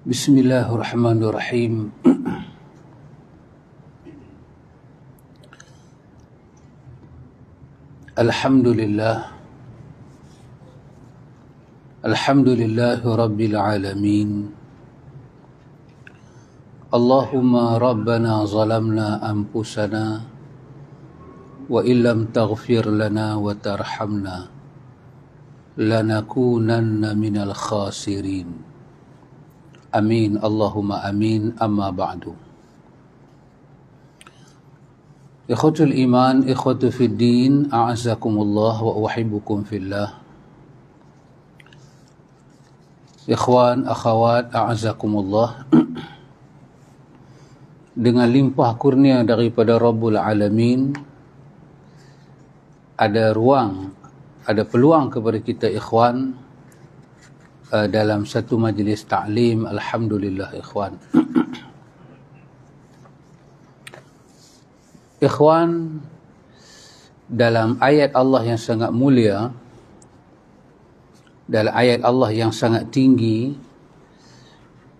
Bismillahirrahmanirrahim. Alhamdulillahi Rabbil Alamin. Allahumma Rabbana zalamna anfusana wa illam taghfir lana wa tarhamna lanakunanna minal khasirin. Amin. Allahumma amin. Amma ba'du. Ikhwatul iman, ikhwatu fid din, a'azzakumullah wa uhibbukum fillah. Ikhwan, akhawat, a'azzakumullah. Dengan limpah kurnia daripada Rabbul Alamin, ada peluang kepada kita ikhwan dalam satu majlis ta'lim. Alhamdulillah ikhwan. Ikhwan, dalam ayat Allah yang sangat mulia, dalam ayat Allah yang sangat tinggi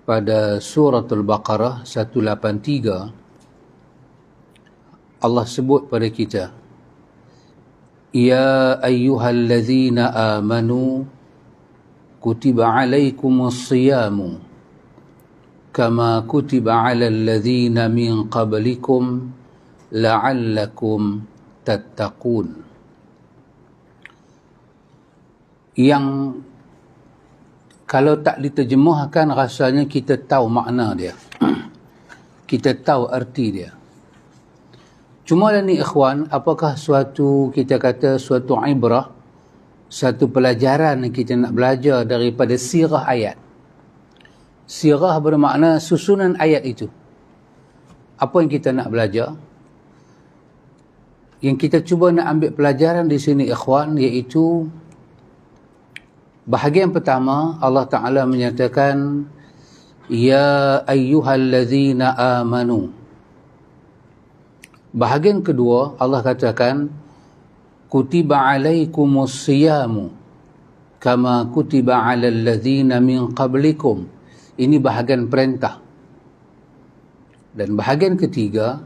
pada suratul Baqarah 183, Allah sebut pada kita, Ya ayyuhallazina amanu kutiba alaikumus siyamu kama kutiba alal ladzina min qablikum la'allakum tattaqun. Yang kalau tak diterjemahkan rasanya kita tahu makna dia. Kita tahu arti dia. Cuma ni ikhwan, apakah kita kata suatu ibrah, satu pelajaran yang kita nak belajar daripada sirah ayat. Sirah bermakna susunan ayat itu. Apa yang kita nak belajar? Yang kita cuba nak ambil pelajaran di sini ikhwan, iaitu bahagian pertama Allah Ta'ala menyatakan, Ya ayyuhallazina amanu. Bahagian kedua Allah katakan, Kutiba alaikumus siyamu kama kutiba alal ladzina min qablikum. Ini bahagian perintah. Dan bahagian ketiga,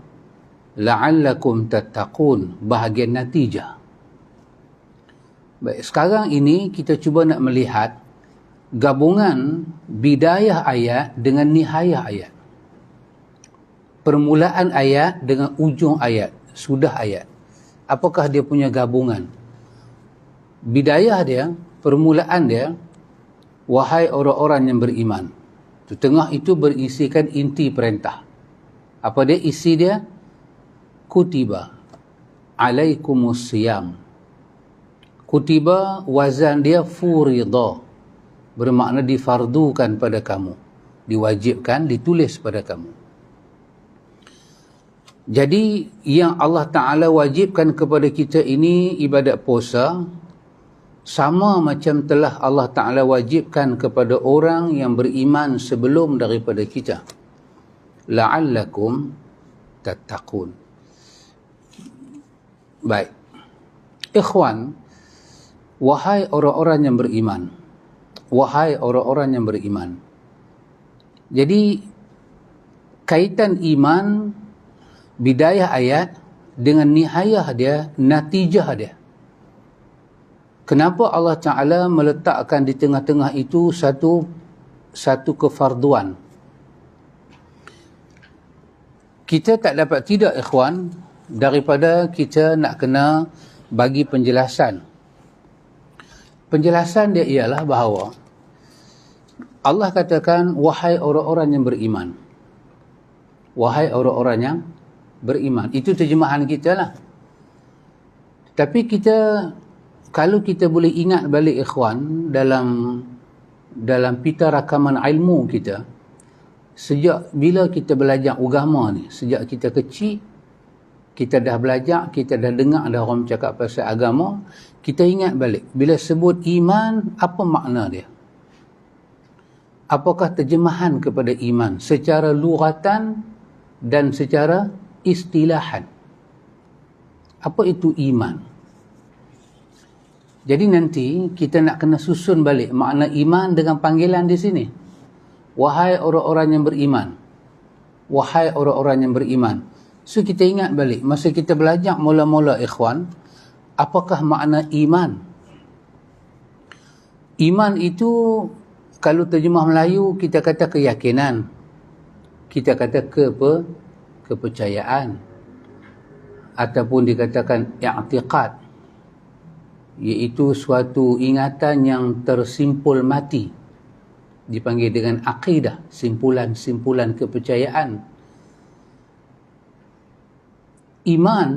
la'allakum tattaqun, bahagian natijah. Baik, sekarang ini kita cuba nak melihat gabungan bidayah ayat dengan nihayah ayat. Permulaan ayat dengan ujung ayat, sudah ayat. Apakah dia punya gabungan? Bidayah dia, permulaan dia, wahai orang-orang yang beriman. Di tengah itu berisikan inti perintah. Apa dia isi dia? Kutiba alaikumus siyam. Kutiba wazan dia furida, bermakna difardukan pada kamu, diwajibkan, ditulis pada kamu. Jadi yang Allah Ta'ala wajibkan kepada kita ini ibadat puasa, sama macam telah Allah Ta'ala wajibkan kepada orang yang beriman sebelum daripada kita. La'allakum tattaqun. Baik. Ikhwan, wahai orang-orang yang beriman. Wahai orang-orang yang beriman. Jadi, kaitan iman, bidayah ayat dengan nihayah dia, natijah dia. Kenapa Allah Ta'ala meletakkan di tengah-tengah itu satu kefarduan? Kita tak dapat tidak ikhwan, daripada kita nak kena bagi penjelasan. Penjelasan dia ialah bahawa Allah katakan, wahai orang-orang yang beriman. Wahai orang-orang yang beriman. Itu terjemahan kita lah. Tapi kalau kita boleh ingat balik ikhwan, dalam pita rakaman ilmu kita, sejak bila kita belajar agama ni, sejak kita kecil, kita dah belajar, kita dah dengar dah orang cakap pasal agama, kita ingat balik, bila sebut iman, apa makna dia? Apakah terjemahan kepada iman secara lughatan dan secara istilahan? Apa itu iman? Jadi nanti kita nak kena susun balik makna iman dengan panggilan di sini. Wahai orang-orang yang beriman. Wahai orang-orang yang beriman. So kita ingat balik, masa kita belajar mula-mula ikhwan, apakah makna iman? Iman itu, kalau terjemah Melayu, kita kata keyakinan. Kita kata kepercayaan. Ataupun dikatakan i'tiqad. Iaitu suatu ingatan yang tersimpul mati. Dipanggil dengan akidah, simpulan-simpulan kepercayaan. Iman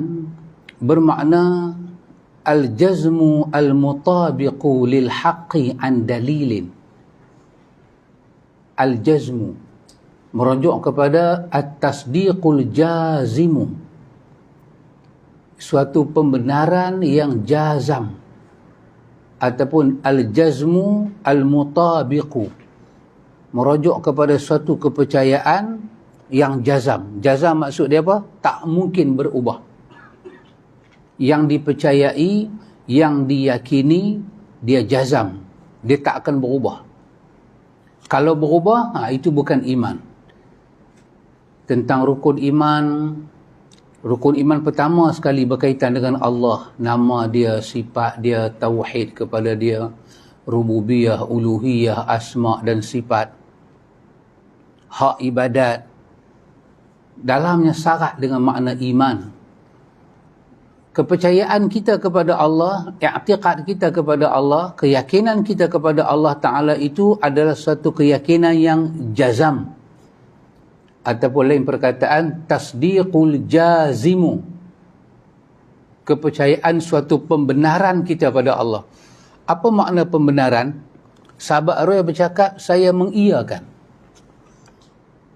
bermakna al-jazmu al-mutabiqu lil haqqi an dalilin. Al-jazmu merujuk kepada at-tasdiqul jazimu, suatu pembenaran yang jazam, ataupun al-jazmu al-mutabiqu merujuk kepada suatu kepercayaan yang jazam. Jazam maksud dia apa? Tak mungkin berubah. Yang dipercayai, yang diyakini, dia jazam. Dia tak akan berubah. Kalau berubah, itu bukan iman. Tentang rukun iman pertama sekali berkaitan dengan Allah. Nama dia, sifat dia, tauhid kepada dia, rububiyah, uluhiyah, asma' dan sifat. Hak ibadat. Dalamnya syarat dengan makna iman. Kepercayaan kita kepada Allah, i'tiqad kita kepada Allah, keyakinan kita kepada Allah Ta'ala itu adalah suatu keyakinan yang jazam. Ataupun lain perkataan, tasdiqul jazimu. Kepercayaan suatu pembenaran kita pada Allah. Apa makna pembenaran? Sahabat Roy bercakap, saya mengiyakan.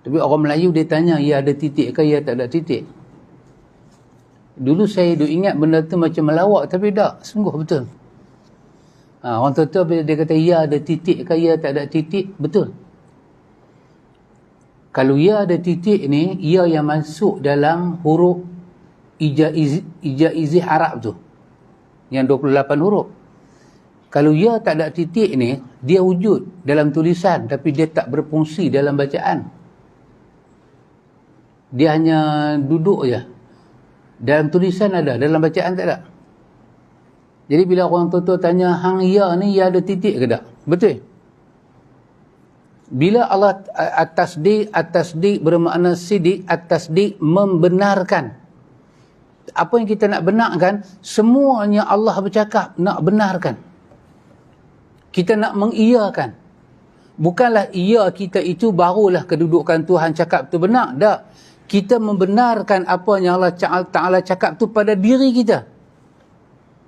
Tapi orang Melayu dia tanya, ya ada titik ke, ya tak ada titik. Dulu saya ingat benda tu macam melawak, tapi tak, sungguh betul. Orang tua bila dia kata, ya ada titik ke, ya tak ada titik, betul. Kalau ya ada titik ni, ya yang masuk dalam huruf Ijaizih Arab tu. Yang 28 huruf. Kalau ya tak ada titik ni, dia wujud dalam tulisan, tapi dia tak berfungsi dalam bacaan. Dia hanya duduk je. Dalam tulisan ada, dalam bacaan tak ada. Jadi bila orang tua tanya, hang ya ni ya ada titik ke tak? Betul. Bila Allah at-tasdiq bermakna sidik, at-tasdiq membenarkan. Apa yang kita nak benarkan, semuanya Allah bercakap, nak benarkan. Kita nak mengiyakan. Bukanlah iya kita itu barulah kedudukan Tuhan cakap tu benar. Tak. Kita membenarkan apa yang Allah Ta'ala cakap tu pada diri kita.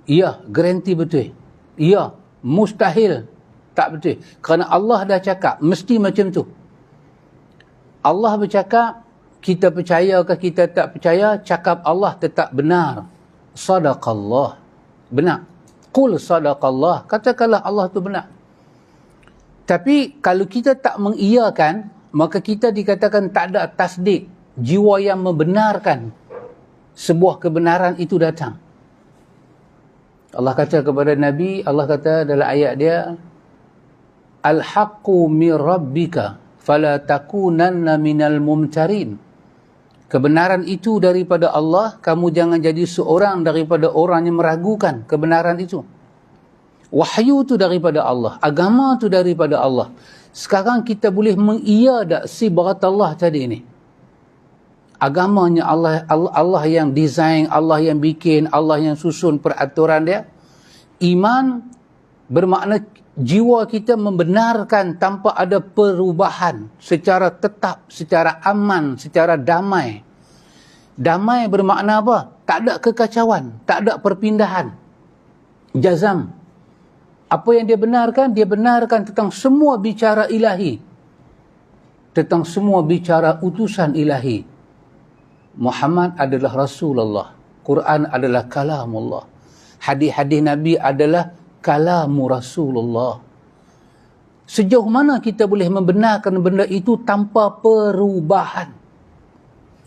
Ya, garanti betul. Ya, mustahil tak betul. Kerana Allah dah cakap, mesti macam tu. Allah bercakap, kita percaya ke kita tak percaya, cakap Allah tetap benar. Sadaqallah. Benar. Qul sadaqallah. Katakanlah Allah tu benar. Tapi kalau kita tak mengiyakan, maka kita dikatakan tak ada tasdik. Jiwa yang membenarkan sebuah kebenaran itu datang. Allah kata kepada Nabi, Allah kata dalam ayat dia, Al-haqqu min rabbika fala takunanna minal mumtarin. Kebenaran itu daripada Allah, kamu jangan jadi seorang daripada orang yang meragukan kebenaran itu. Wahyu itu daripada Allah, agama itu daripada Allah. Sekarang kita boleh mengiyadak sibghat Allah tadi ini. Agamanya Allah yang design, Allah yang bikin, Allah yang susun peraturan dia. Iman bermakna jiwa kita membenarkan tanpa ada perubahan, secara tetap, secara aman, secara damai. Damai bermakna apa? Tak ada kekacauan, tak ada perpindahan. Jazam. Apa yang dia benarkan? Dia benarkan tentang semua bicara ilahi. Tentang semua bicara utusan ilahi. Muhammad adalah Rasulullah. Quran adalah kalamullah. Hadis-hadis Nabi adalah kalamu Rasulullah. Sejauh mana kita boleh membenarkan benda itu tanpa perubahan?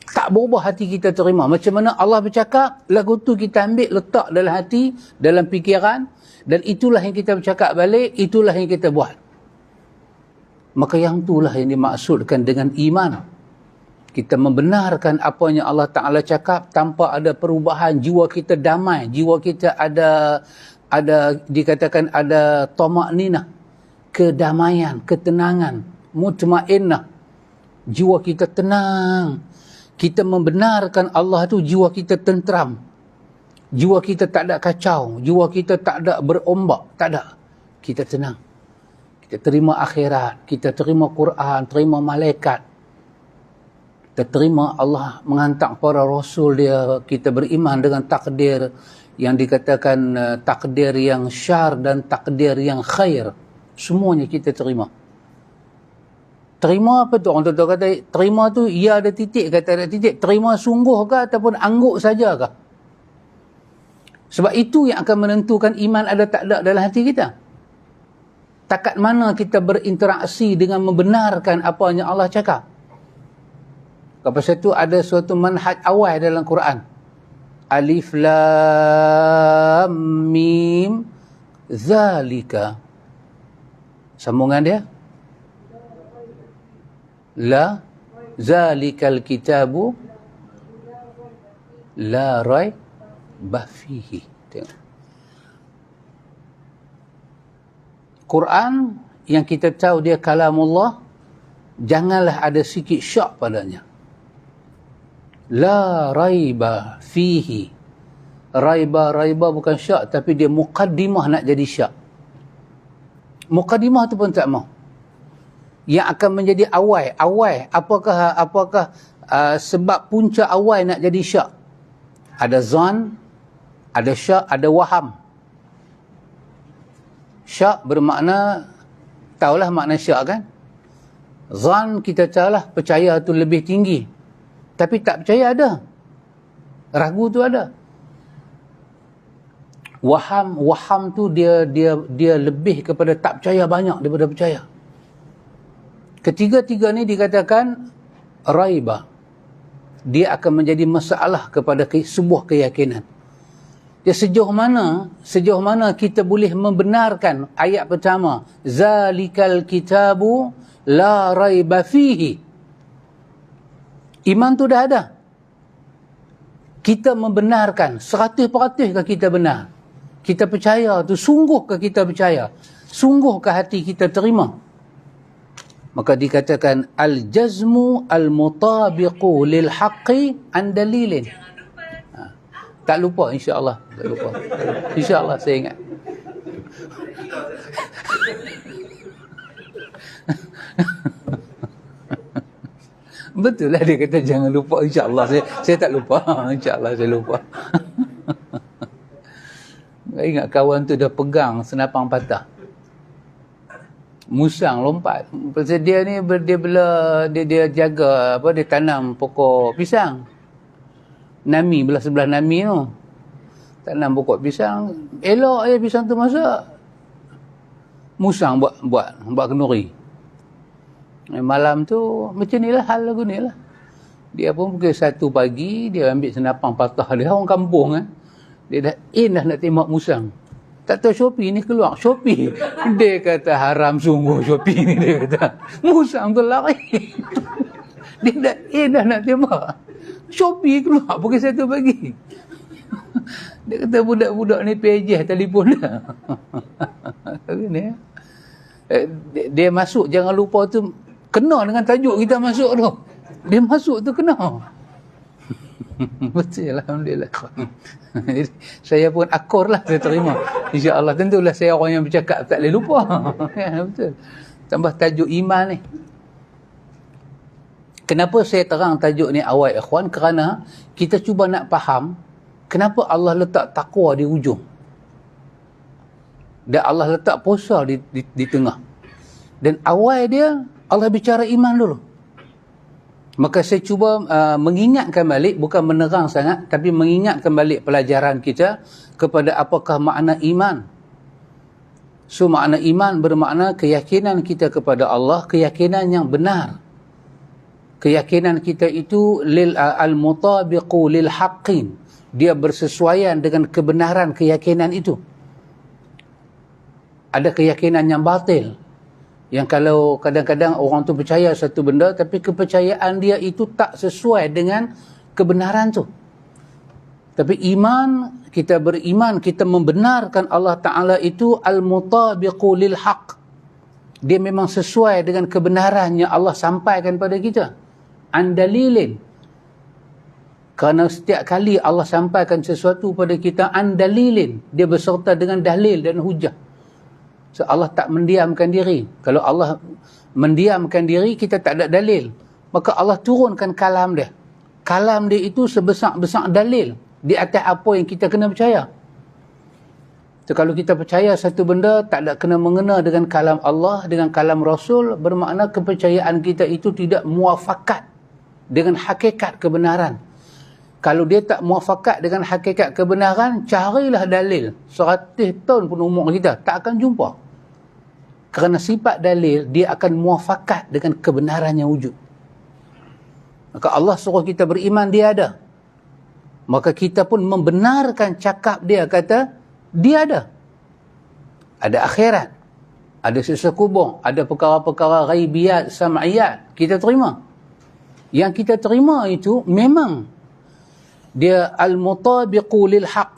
Tak tak berubah hati kita terima. Macam mana Allah bercakap, lagu tu kita ambil letak dalam hati, dalam fikiran, dan itulah yang kita bercakap balik, itulah yang kita buat. Maka yang itulah yang dimaksudkan dengan iman. Kita membenarkan apa yang Allah Ta'ala cakap tanpa ada perubahan. Jiwa kita damai, jiwa kita ada dikatakan ada tamakninah, kedamaian, ketenangan, mutmainnah. Jiwa kita tenang. Kita membenarkan Allah tu, jiwa kita tenteram. Jiwa kita tak ada kacau, jiwa kita tak ada berombak, tak ada. Kita tenang. Kita terima akhirat, kita terima Quran, terima malaikat. Kita terima Allah menghantar para rasul dia, kita beriman dengan takdir yang dikatakan takdir yang syar dan takdir yang khair. Semuanya kita terima. Terima apa tu? Orang tu kata, terima tu ya ada titik ke tak ada titik. Terima sungguh ke ataupun angguk saja ke? Sebab itu yang akan menentukan iman ada tak ada dalam hati kita. Takat mana kita berinteraksi dengan membenarkan apa yang Allah cakap. Lepas itu ada suatu manhaj awal dalam Quran. Alif Lam Mim Zalika. Sambungan dia. La zalikal kitabu la raiba fihi. Tengok. Quran yang kita tahu dia kalamullah, janganlah ada sikit syak padanya. La raiba fihi. Raiba bukan syak, tapi dia muqaddimah nak jadi syak. Muqaddimah tu pun tak mau. Yang akan menjadi awal, apakah sebab punca awal nak jadi syak? Ada zan, ada syak, ada waham. Syak bermakna, tahulah makna syak kan? Zan kita tahulah percaya tu lebih tinggi, tapi tak percaya ada, ragu tu ada. Waham tu dia lebih kepada tak percaya banyak daripada percaya. Ketiga-tiga ni dikatakan raiba. Dia akan menjadi masalah kepada sebuah keyakinan. Dia sejauh mana kita boleh membenarkan ayat pertama, zalikal kitabu la raiba fihi. Iman tu dah ada. Kita membenarkan 100% ke kita benar? Kita percaya tu, sungguh ke kita percaya? Sungguh ke hati kita terima? Maka dikatakan al-jazmu al-mutabiqu lil-haqqi an dalilin. Tak lupa insya-Allah, tak lupa. Insya-Allah saya ingat. Betul lah dia kata jangan lupa, insya-Allah saya tak lupa. Insya-Allah saya lupa. Ingat kawan tu dah pegang senapang patah. Musang lompat. Pasal dia ni dia jaga dia tanam pokok pisang. Nami belah sebelah Nami tu. Tanam pokok pisang, elok je pisang tu masak. Musang buat kenduri. Malam tu macam nilah hal lagu ni lah. Dia pun pukul 1 pagi dia ambil senapang patah dia, orang kampung kan. Dia dah nak tembak musang. Tak tahu Shopee ni keluar. Shopee. Dia kata haram sungguh Shopee ni, dia kata. Musang tu lari. Dia dah nak tembak. Shopee keluar pukul 1 pagi. Dia kata budak-budak ni pejeh telefon dah. Dia masuk, jangan lupa tu kena dengan tajuk kita masuk tu. Dia masuk tu kena. Betul, alhamdulillah. Saya pun akur lah, saya terima. InsyaAllah, tentulah saya orang yang bercakap tak boleh lupa. Ya, betul. Tambah tajuk iman ni. Kenapa saya terang tajuk ni awal ikhwan? Kerana kita cuba nak faham kenapa Allah letak takwa di ujung dan Allah letak puasa di tengah. Dan awal dia Allah bicara iman dulu. Maka saya cuba mengingatkan balik, bukan menerang sangat, tapi mengingatkan balik pelajaran kita kepada apakah makna iman. So makna iman bermakna keyakinan kita kepada Allah, keyakinan yang benar. Keyakinan kita itu al-mutabiqu lil haqqin. Dia bersesuaian dengan kebenaran keyakinan itu. Ada keyakinan yang batil, yang kalau kadang-kadang orang tu percaya satu benda tapi kepercayaan dia itu tak sesuai dengan kebenaran tu. Tapi iman, kita beriman, kita membenarkan Allah Ta'ala itu al-mutabiqu lil haqq. Dia memang sesuai dengan kebenaran yang Allah sampaikan pada kita. Andalilin. Kerana setiap kali Allah sampaikan sesuatu pada kita, andalilin. Dia berserta dengan dalil dan hujah. So Allah tak mendiamkan diri. Kalau Allah mendiamkan diri, kita tak ada dalil. Maka Allah turunkan kalam dia. Kalam dia itu sebesar-besar dalil di atas apa yang kita kena percaya. So, kalau kita percaya satu benda tak ada kena mengena dengan kalam Allah, dengan kalam Rasul, bermakna kepercayaan kita itu tidak muafakat dengan hakikat kebenaran. Kalau dia tak muafakat dengan hakikat kebenaran, carilah dalil. 100 tahun pun umur kita, tak akan jumpa. Kerana sifat dalil, dia akan muafakat dengan kebenaran yang wujud. Maka Allah suruh kita beriman, dia ada. Maka kita pun membenarkan cakap dia, kata, dia ada. Ada akhirat. Ada siksa kubur. Ada perkara-perkara ghaibiyat, sam'iyat. Kita terima. Yang kita terima itu memang dia al-mutabiqu lil haqq.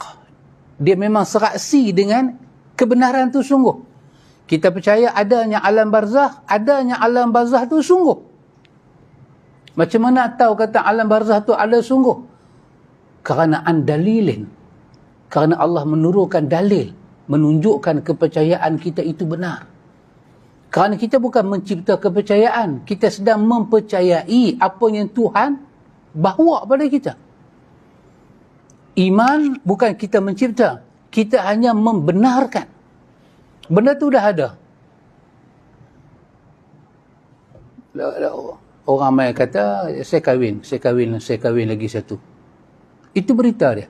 Dia memang seraksi dengan kebenaran tu sungguh. Kita percaya adanya alam barzakh, adanya alam barzakh tu sungguh. Macam mana tahu kata alam barzakh tu ada sungguh? Kerana andalilin. Kerana Allah menurunkan dalil, menunjukkan kepercayaan kita itu benar. Kerana kita bukan mencipta kepercayaan, kita sedang mempercayai apa yang Tuhan bawa pada kita. Iman bukan kita mencipta, kita hanya membenarkan. Benda tu dah ada. Orang ramai kata, saya kahwin lagi satu. Itu berita dia.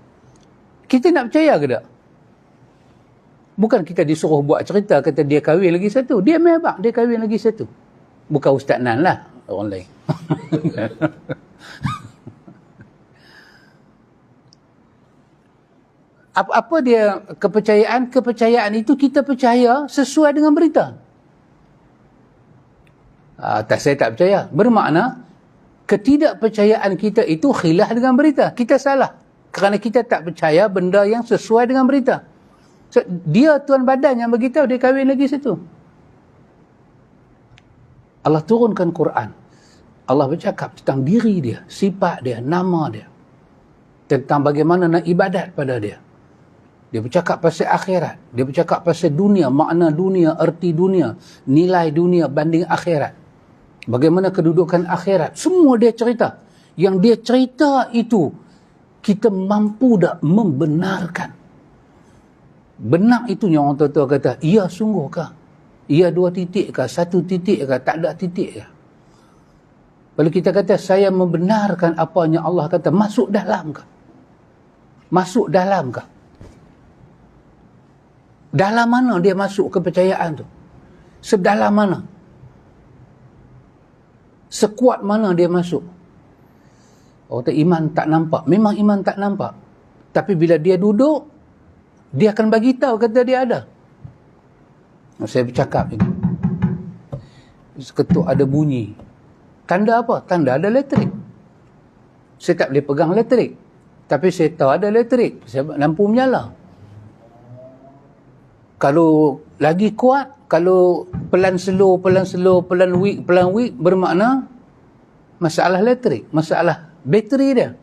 Kita nak percaya ke tak? Bukan kita disuruh buat cerita, kata dia kahwin lagi satu. Dia memang dia kahwin lagi satu. Bukan Ustaz Nan lah, orang lain. Apa dia kepercayaan? Kepercayaan itu kita percaya sesuai dengan berita. Saya tak percaya. Bermakna, ketidakpercayaan kita itu khilaf dengan berita. Kita salah. Kerana kita tak percaya benda yang sesuai dengan berita. So, dia tuan badan yang beritahu dia kahwin lagi situ. Allah turunkan Quran. Allah bercakap tentang diri dia, sifat dia, nama dia. Tentang bagaimana nak ibadat pada dia. Dia bercakap pasal akhirat. Dia bercakap pasal dunia, makna dunia, erti dunia, nilai dunia banding akhirat. Bagaimana kedudukan akhirat. Semua dia cerita. Yang dia cerita itu, kita mampu tak membenarkan. Benar itu yang orang tua-tua kata, ia sungguhkah? Ia 2 titik kah? 1 titik kah? Tak ada titik kah? Kalau kita kata, saya membenarkan apa yang Allah kata, masuk dalam kah? Masuk dalam kah? Dalam mana dia masuk kepercayaan tu? Sedalam mana? Sekuat mana dia masuk? Orang kata iman tak nampak. Memang iman tak nampak. Tapi bila dia duduk, dia akan bagi tahu kata dia ada. Saya bercakap ini. Seketuk ada bunyi. Tanda apa? Tanda ada elektrik. Saya tak boleh pegang elektrik. Tapi saya tahu ada elektrik. Lampu menyala. Kalau lagi kuat, kalau pelan slow, pelan weak, bermakna masalah elektrik, masalah bateri dia.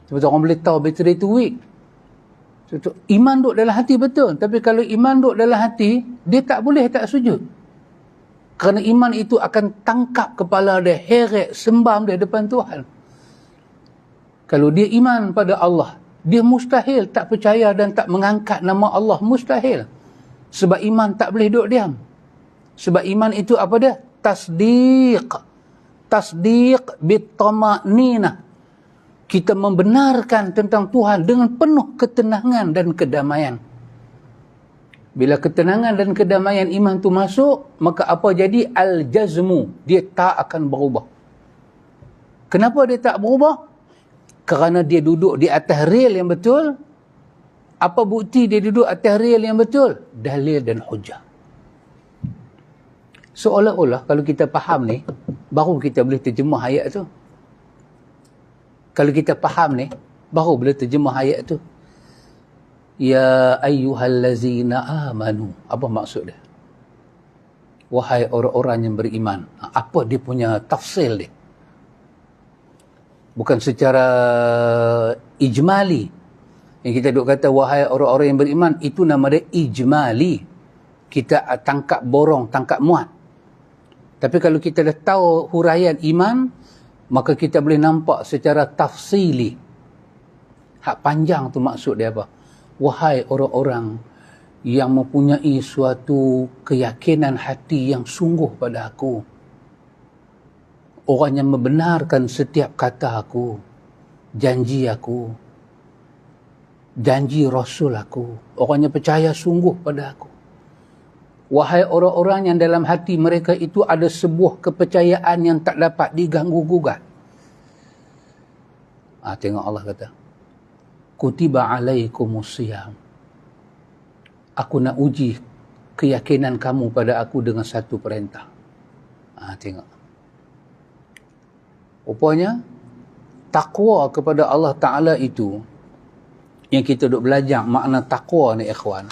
Sebab orang boleh tahu bateri itu weak. So, iman duduk dalam hati betul. Tapi kalau iman duduk dalam hati, dia tak boleh tak sujud. Kerana iman itu akan tangkap kepala dia, heret, sembam dia depan Tuhan. Kalau dia iman pada Allah, dia mustahil tak percaya dan tak mengangkat nama Allah. Mustahil. Sebab iman tak boleh duduk diam. Sebab iman itu apa dia? Tasdiq. Tasdiq bitama'ninah. Kita membenarkan tentang Tuhan dengan penuh ketenangan dan kedamaian. Bila ketenangan dan kedamaian iman tu masuk, maka apa jadi? Al-jazmu. Dia tak akan berubah. Kenapa dia tak berubah? Kerana dia duduk di atas rel yang betul. Apa bukti dia duduk atas rel yang betul? Dalil dan hujah. Seolah-olah kalau kita faham ni, baru kita boleh terjemah ayat tu. Kalau kita faham ni, baru boleh terjemah ayat tu. Ya ayyuhallazina amanu. Apa maksud dia? Wahai orang-orang yang beriman. Apa dia punya tafsil dia? Bukan secara ijmali. Yang kita duk kata wahai orang-orang yang beriman, itu nama dia ijmali. Kita tangkap borong, tangkap muat. Tapi kalau kita dah tahu huraian iman, maka kita boleh nampak secara tafsili. Hak panjang tu maksud dia apa? Wahai orang-orang yang mempunyai suatu keyakinan hati yang sungguh pada aku. Orang yang membenarkan setiap kata aku, janji Rasul aku. Orang yang percaya sungguh pada aku. Wahai orang-orang yang dalam hati mereka itu ada sebuah kepercayaan yang tak dapat diganggu-gugat. Tengok Allah kata, Kutiba alaikumusiyam. Aku nak uji keyakinan kamu pada aku dengan satu perintah. Tengok. Rupanya, takwa kepada Allah Ta'ala itu, yang kita duk belajar makna takwa ni ikhwan.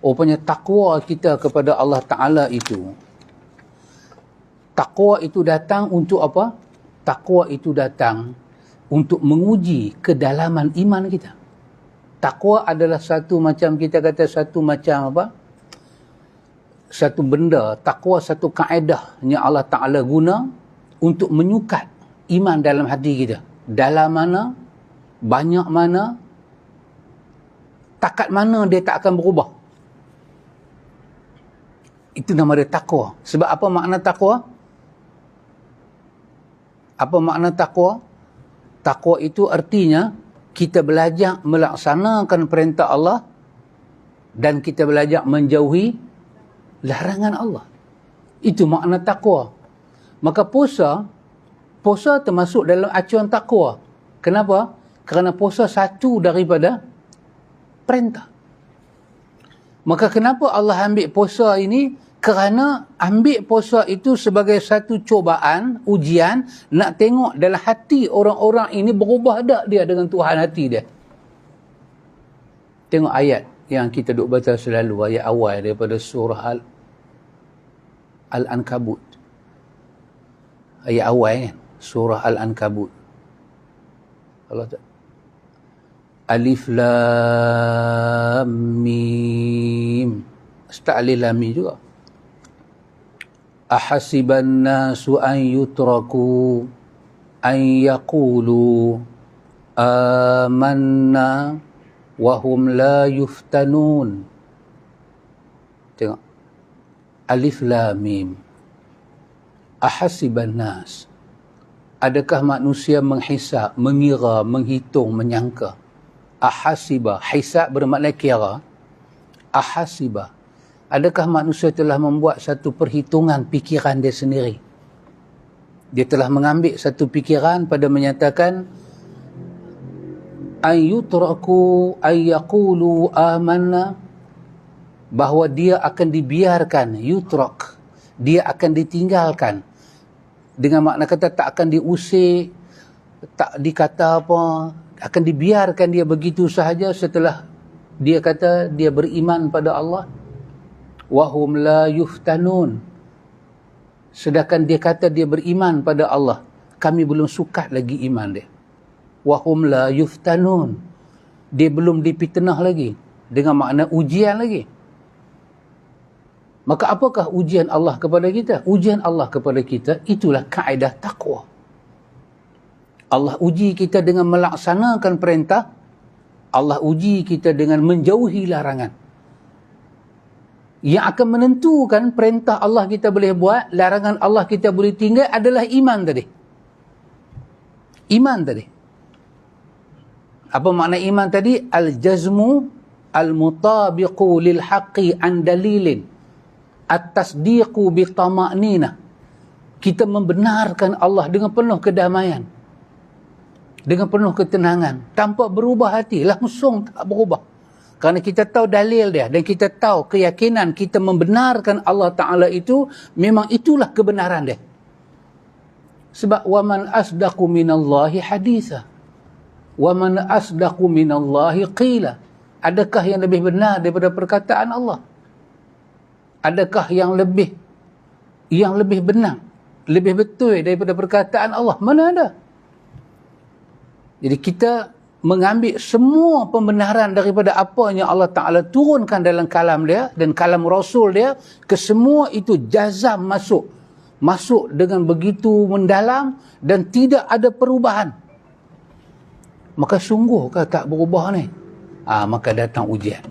Rupanya takwa kita kepada Allah Ta'ala itu, takwa itu datang untuk apa? Takwa itu datang untuk menguji kedalaman iman kita. Takwa adalah satu macam, kita kata satu macam apa? Satu benda, takwa satu kaedah yang Allah Ta'ala guna untuk menyukat iman dalam hati kita. Dalam mana, banyak mana, takat mana dia tak akan berubah. Itu nama dia takwa. Sebab apa makna takwa? Apa makna takwa? Takwa itu artinya kita belajar melaksanakan perintah Allah dan kita belajar menjauhi larangan Allah. Itu makna takwa. Maka puasa termasuk dalam acuan takwa. Kenapa? Kerana puasa satu daripada perintah. Maka kenapa Allah ambil puasa ini? Kerana ambil puasa itu sebagai satu cubaan, ujian, nak tengok dalam hati orang-orang ini berubah tak dia dengan Tuhan hati dia. Tengok ayat yang kita duk baca selalu, ayat awal daripada surah Al-Ankabut. Ayat awal kan? Surah Al-Ankabut. Allah tak? Alif Lam Mim. Start alif lam mim juga. Ahasiban nasu an yutraku an yaqulu amanna wa hum la yuftanun. Tengok. Alif Lam Mim. Ahasiban nas. Adakah manusia menghisap, mengira, menghitung, menyangka? Ahasiba. Hisab bermakna kira. Ahasiba. Adakah manusia telah membuat satu perhitungan fikiran dia sendiri? Dia telah mengambil satu fikiran pada menyatakan ayyutraku ayyaqulu amanna, bahawa dia akan dibiarkan, yutrak, dia akan ditinggalkan. Dengan makna kata tak akan diusir, tak dikata apa, akan dibiarkan dia begitu sahaja setelah dia kata dia beriman pada Allah. Wahum la yuftanun. Sedangkan dia kata dia beriman pada Allah, kami belum sukat lagi iman dia. Wahum la yuftanun. Dia belum dipitnah lagi. Dengan makna ujian lagi. Maka apakah ujian Allah kepada kita? Ujian Allah kepada kita itulah kaedah takwa. Allah uji kita dengan melaksanakan perintah. Allah uji kita dengan menjauhi larangan. Yang akan menentukan perintah Allah kita boleh buat, larangan Allah kita boleh tinggal adalah iman tadi. Iman tadi. Apa makna iman tadi? Al-jazmu al-mutabiqu lil-haqqi an dalilin. At-tasdiqu bi-tama'nina. kita membenarkan Allah dengan penuh kedamaian, dengan penuh ketenangan, tanpa berubah hati, langsung tak berubah. Kerana kita tahu dalil dia dan kita tahu keyakinan kita membenarkan Allah Ta'ala itu, memang itulah kebenaran dia. Sebab waman asdaqu minallahi haditha, waman asdaqu minallahi qila. Adakah yang lebih benar daripada perkataan Allah? Adakah yang lebih benar, lebih betul daripada perkataan Allah? Mana ada? Jadi kita mengambil semua pembenaran daripada apa yang Allah Ta'ala turunkan dalam kalam dia dan kalam Rasul dia, kesemua itu jazam masuk dengan begitu mendalam dan tidak ada perubahan. Maka sungguhkah tak berubah ni? Maka datang ujian.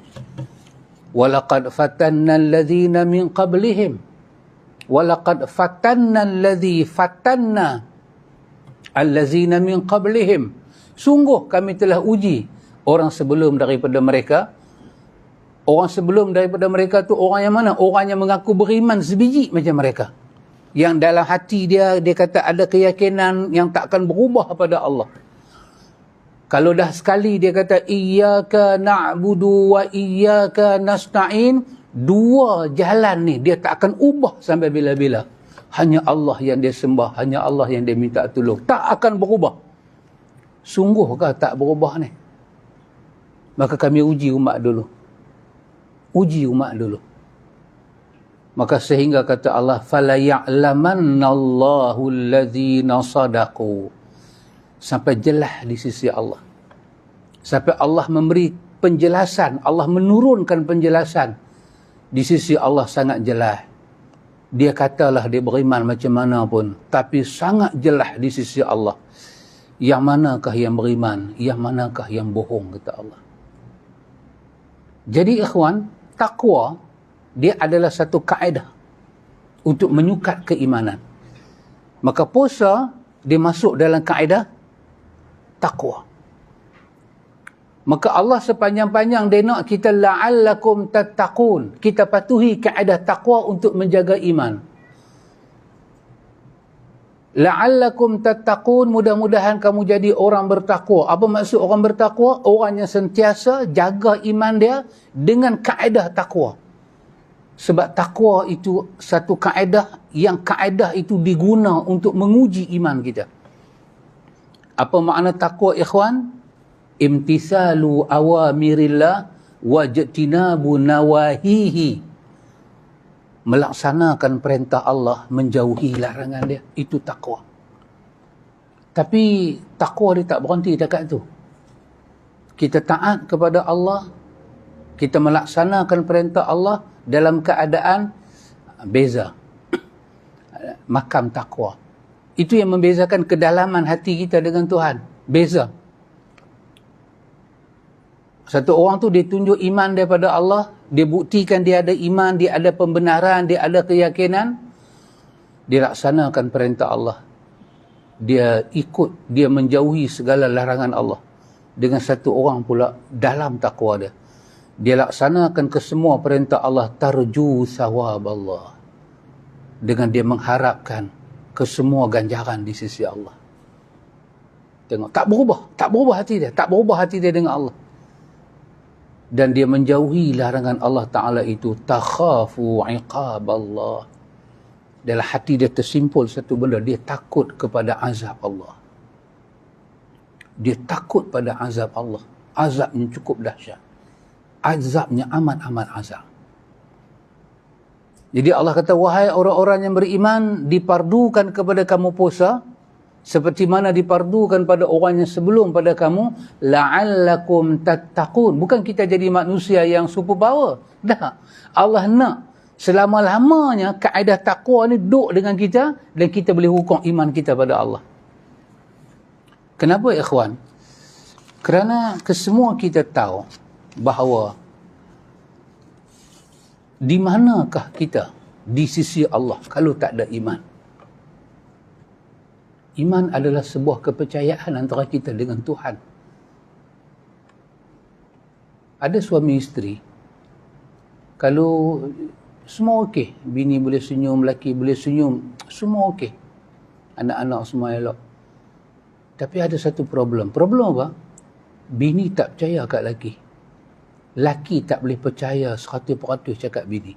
Walaqad fatanna alladhina min qablihim, walaqad fatanna allazina min qablihim. Sungguh kami telah uji orang sebelum daripada mereka. Orang sebelum daripada mereka tu orang yang mana? Orang yang mengaku beriman sebiji macam mereka, yang dalam hati dia kata ada keyakinan yang takkan berubah pada Allah. Kalau dah sekali dia kata iyyaka na'budu wa iyyaka nasta'in, dua jalan ni dia tak akan ubah sampai bila-bila. Hanya Allah yang dia sembah, hanya Allah yang dia minta tolong, tak akan berubah. Sungguhkah tak berubah ni? Maka kami uji umat dulu. Maka sehingga kata Allah, fala ya'lamannallahu allazina sadaqu, sampai jelas di sisi Allah. Sampai Allah memberi penjelasan, Allah menurunkan penjelasan. Di sisi Allah sangat jelas. Dia katalah dia beriman macam mana pun, tapi sangat jelas di sisi Allah. Yang manakah yang beriman, yang manakah yang bohong, kata Allah. Jadi ikhwan, takwa dia adalah satu kaedah untuk menyukat keimanan. Maka puasa dia masuk dalam kaedah takwa. Maka Allah sepanjang-panjang dia nak kita la'allakum tattaqun. Kita patuhi kaedah takwa untuk menjaga iman. La'allakum tattaqun, mudah-mudahan kamu jadi orang bertakwa. Apa maksud orang bertakwa? Orang yang sentiasa jaga iman dia dengan kaedah takwa. Sebab takwa itu satu kaedah yang kaedah itu diguna untuk menguji iman kita. Apa makna takwa, ikhwan? Imtisalu awamirillah wajtinabu nawahihi. Melaksanakan perintah Allah, menjauhi larangan dia. Itu takwa. Tapi takwa dia tak berhenti dekat tu. Kita taat kepada Allah, kita melaksanakan perintah Allah dalam keadaan beza. Makam takwa. Itu yang membezakan kedalaman hati kita dengan Tuhan. Beza. Satu orang tu dia tunjuk iman daripada Allah, dia buktikan dia ada iman, dia ada pembenaran, dia ada keyakinan, dia laksanakan perintah Allah. Dia ikut, dia menjauhi segala larangan Allah. Dengan satu orang pula dalam takwa dia, dia laksanakan kesemua perintah Allah, tarju sawab Allah, dengan dia mengharapkan kesemua ganjaran di sisi Allah. Tengok, tak berubah hati dia, tak berubah hati dia dengan Allah. Dan dia menjauhi larangan Allah Ta'ala itu, takhafu iqab Allah. Dalam hati dia tersimpul satu benda, dia takut kepada azab Allah. Dia takut pada azab Allah. Azabnya cukup dahsyat. Azabnya amat-amat azab. Jadi Allah kata, wahai orang-orang yang beriman, dipardukan kepada kamu puasa, seperti mana dipardukan pada orang yang sebelum pada kamu, la'allakum tattaqun. Bukan kita jadi manusia yang superpower. Dah. Allah nak selama-lamanya kaedah takwa ni duduk dengan kita dan kita boleh hukum iman kita pada Allah. Kenapa, ikhwan? Kerana kesemua kita tahu bahawa di manakah kita di sisi Allah kalau tak ada iman? Iman adalah sebuah kepercayaan antara kita dengan Tuhan. Ada suami isteri, kalau semua okey, bini boleh senyum, lelaki boleh senyum, semua okey. anak-anak semua elok. Tapi ada satu problem. Problem apa? Bini tak percaya kat laki. Laki tak boleh percaya 100% cakap bini.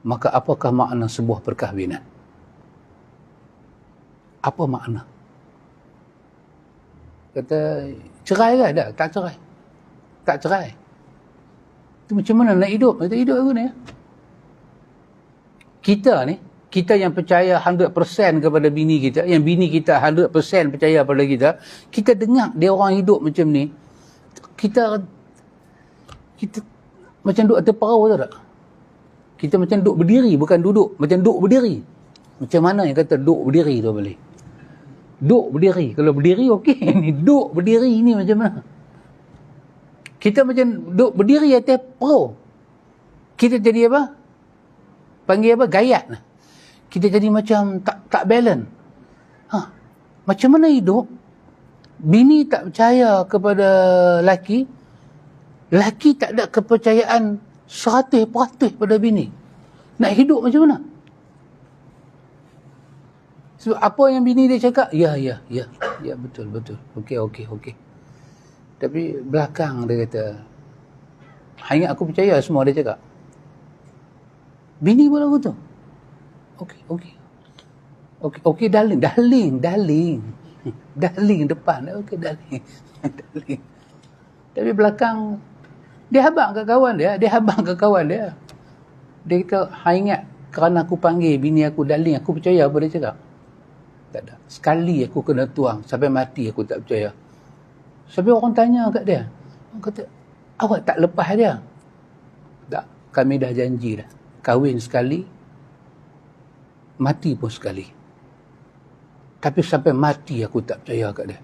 Maka apakah makna sebuah perkahwinan? Apa makna? Kata, cerai ke? Tak cerai. Tak cerai. Itu macam mana nak hidup? Kata, hidup aku ni. Kita yang percaya 100% kepada bini kita, yang bini kita 100% percaya pada kita, kita dengar dia orang hidup macam ni, kita macam duduk atas perahu, tahu tak? Kita macam duduk berdiri, bukan duduk, macam duduk berdiri. Macam mana yang kata duduk berdiri tu boleh? Duduk berdiri, kalau berdiri okey, ni duduk berdiri ni macam mana? Kita macam duduk berdiri atas perahu. Kita jadi apa? Panggil apa? Gayat. Kita jadi macam tak balance. Macam mana hidup? Bini tak percaya kepada laki. Laki tak ada kepercayaan 100% pada bini. Nak hidup macam mana? Sebab apa yang bini dia cakap? Ya, betul. Okey. Tapi belakang dia kata, ingat aku percaya semua dia cakap. Bini pun aku tu. Okey, darling. Darling depan. Okey, darling. Tapi belakang, dia habang ke kawan dia. Dia kata, ingat kerana aku panggil bini aku darling, aku percaya apa dia cakap? Tak ada. Sekali aku kena tuang, sampai mati aku tak percaya. Sampai orang tanya kat dia. Orang kata, awak tak lepas dia? Tak, kami dah janji dah. Kahwin sekali, mati pun sekali. Tapi sampai mati aku tak percaya kat dia.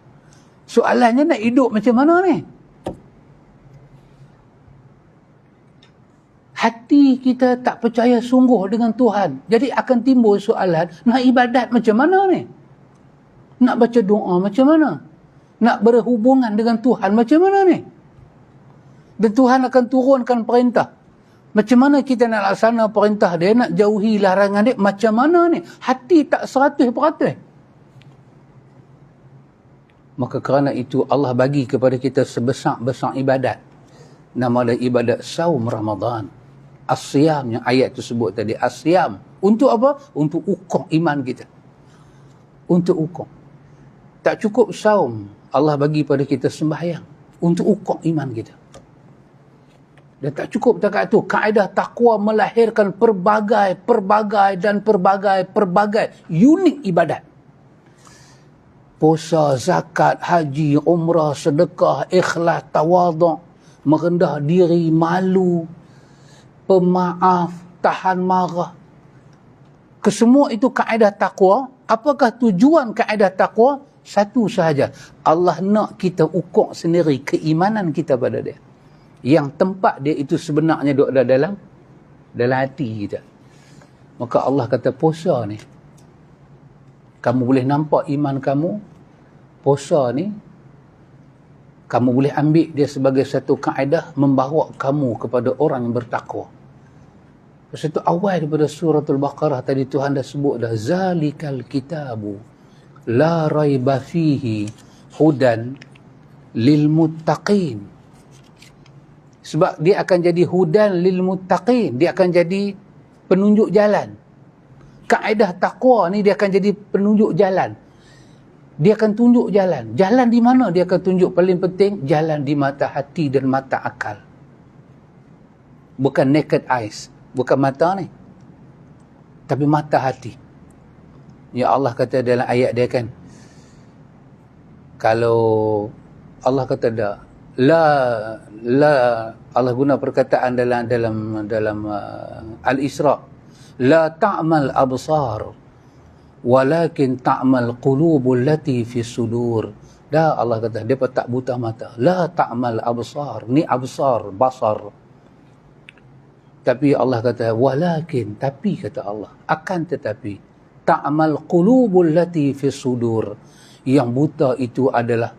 Soalannya nak hidup macam mana ni? Hati kita tak percaya sungguh dengan Tuhan. Jadi akan timbul soalan, nak ibadat macam mana ni? Nak baca doa macam mana? Nak berhubungan dengan Tuhan macam mana ni? Dan Tuhan akan turunkan perintah. Macam mana kita nak laksana perintah dia, nak jauhi larangan dia, macam mana ni? Hati tak 100%. Maka kerana itu Allah bagi kepada kita sebesar-besar ibadat. Nama dia ibadat saum Ramadan. As-siyam yang ayat tu sebut tadi. As-siyam. Untuk apa? Untuk ukur iman kita. Untuk ukur. Tak cukup saum. Allah bagi pada kita sembahyang. Untuk ukur iman kita. Dan tak cukup dekat tu. Kaedah takwa melahirkan pelbagai unik ibadat. Puasa, zakat, haji, umrah, sedekah, ikhlas, tawaduk, merendah diri, malu, pemaaf, tahan marah. Kesemua itu kaedah takwa. Apakah tujuan kaedah takwa? Satu sahaja. Allah nak kita ukur sendiri keimanan kita pada dia. Yang tempat dia itu sebenarnya duduk dalam hati kita. Maka Allah kata puasa ni, kamu boleh nampak iman kamu. Puasa ni, kamu boleh ambil dia sebagai satu kaedah membawa kamu kepada orang yang bertakwa. Satu awal daripada suratul Baqarah tadi Tuhan dah sebut dah, zalikal kitabu la raiba fihi hudan lil muttaqin. Sebab dia akan jadi hudan lil muttaqin, dia akan jadi penunjuk jalan. Kaedah takwa ni dia akan jadi penunjuk jalan. Dia akan tunjuk jalan. Jalan di mana dia akan tunjuk? Paling penting, jalan di mata hati dan mata akal. Bukan naked eyes. Bukan mata ni. Tapi mata hati. Ya Allah kata dalam ayat dia kan, kalau Allah kata dah, Allah guna perkataan dalam Al-Isra, la ta'mal absar walakin ta'mal qulubul lati fi sudur. Dah Allah kata, dia tak buta mata. La ta'mal absar, ni absar, basar. Tapi Allah kata, walakin, tapi kata Allah, akan tetapi, ta'mal qulubul lati fi sudur. Yang buta itu adalah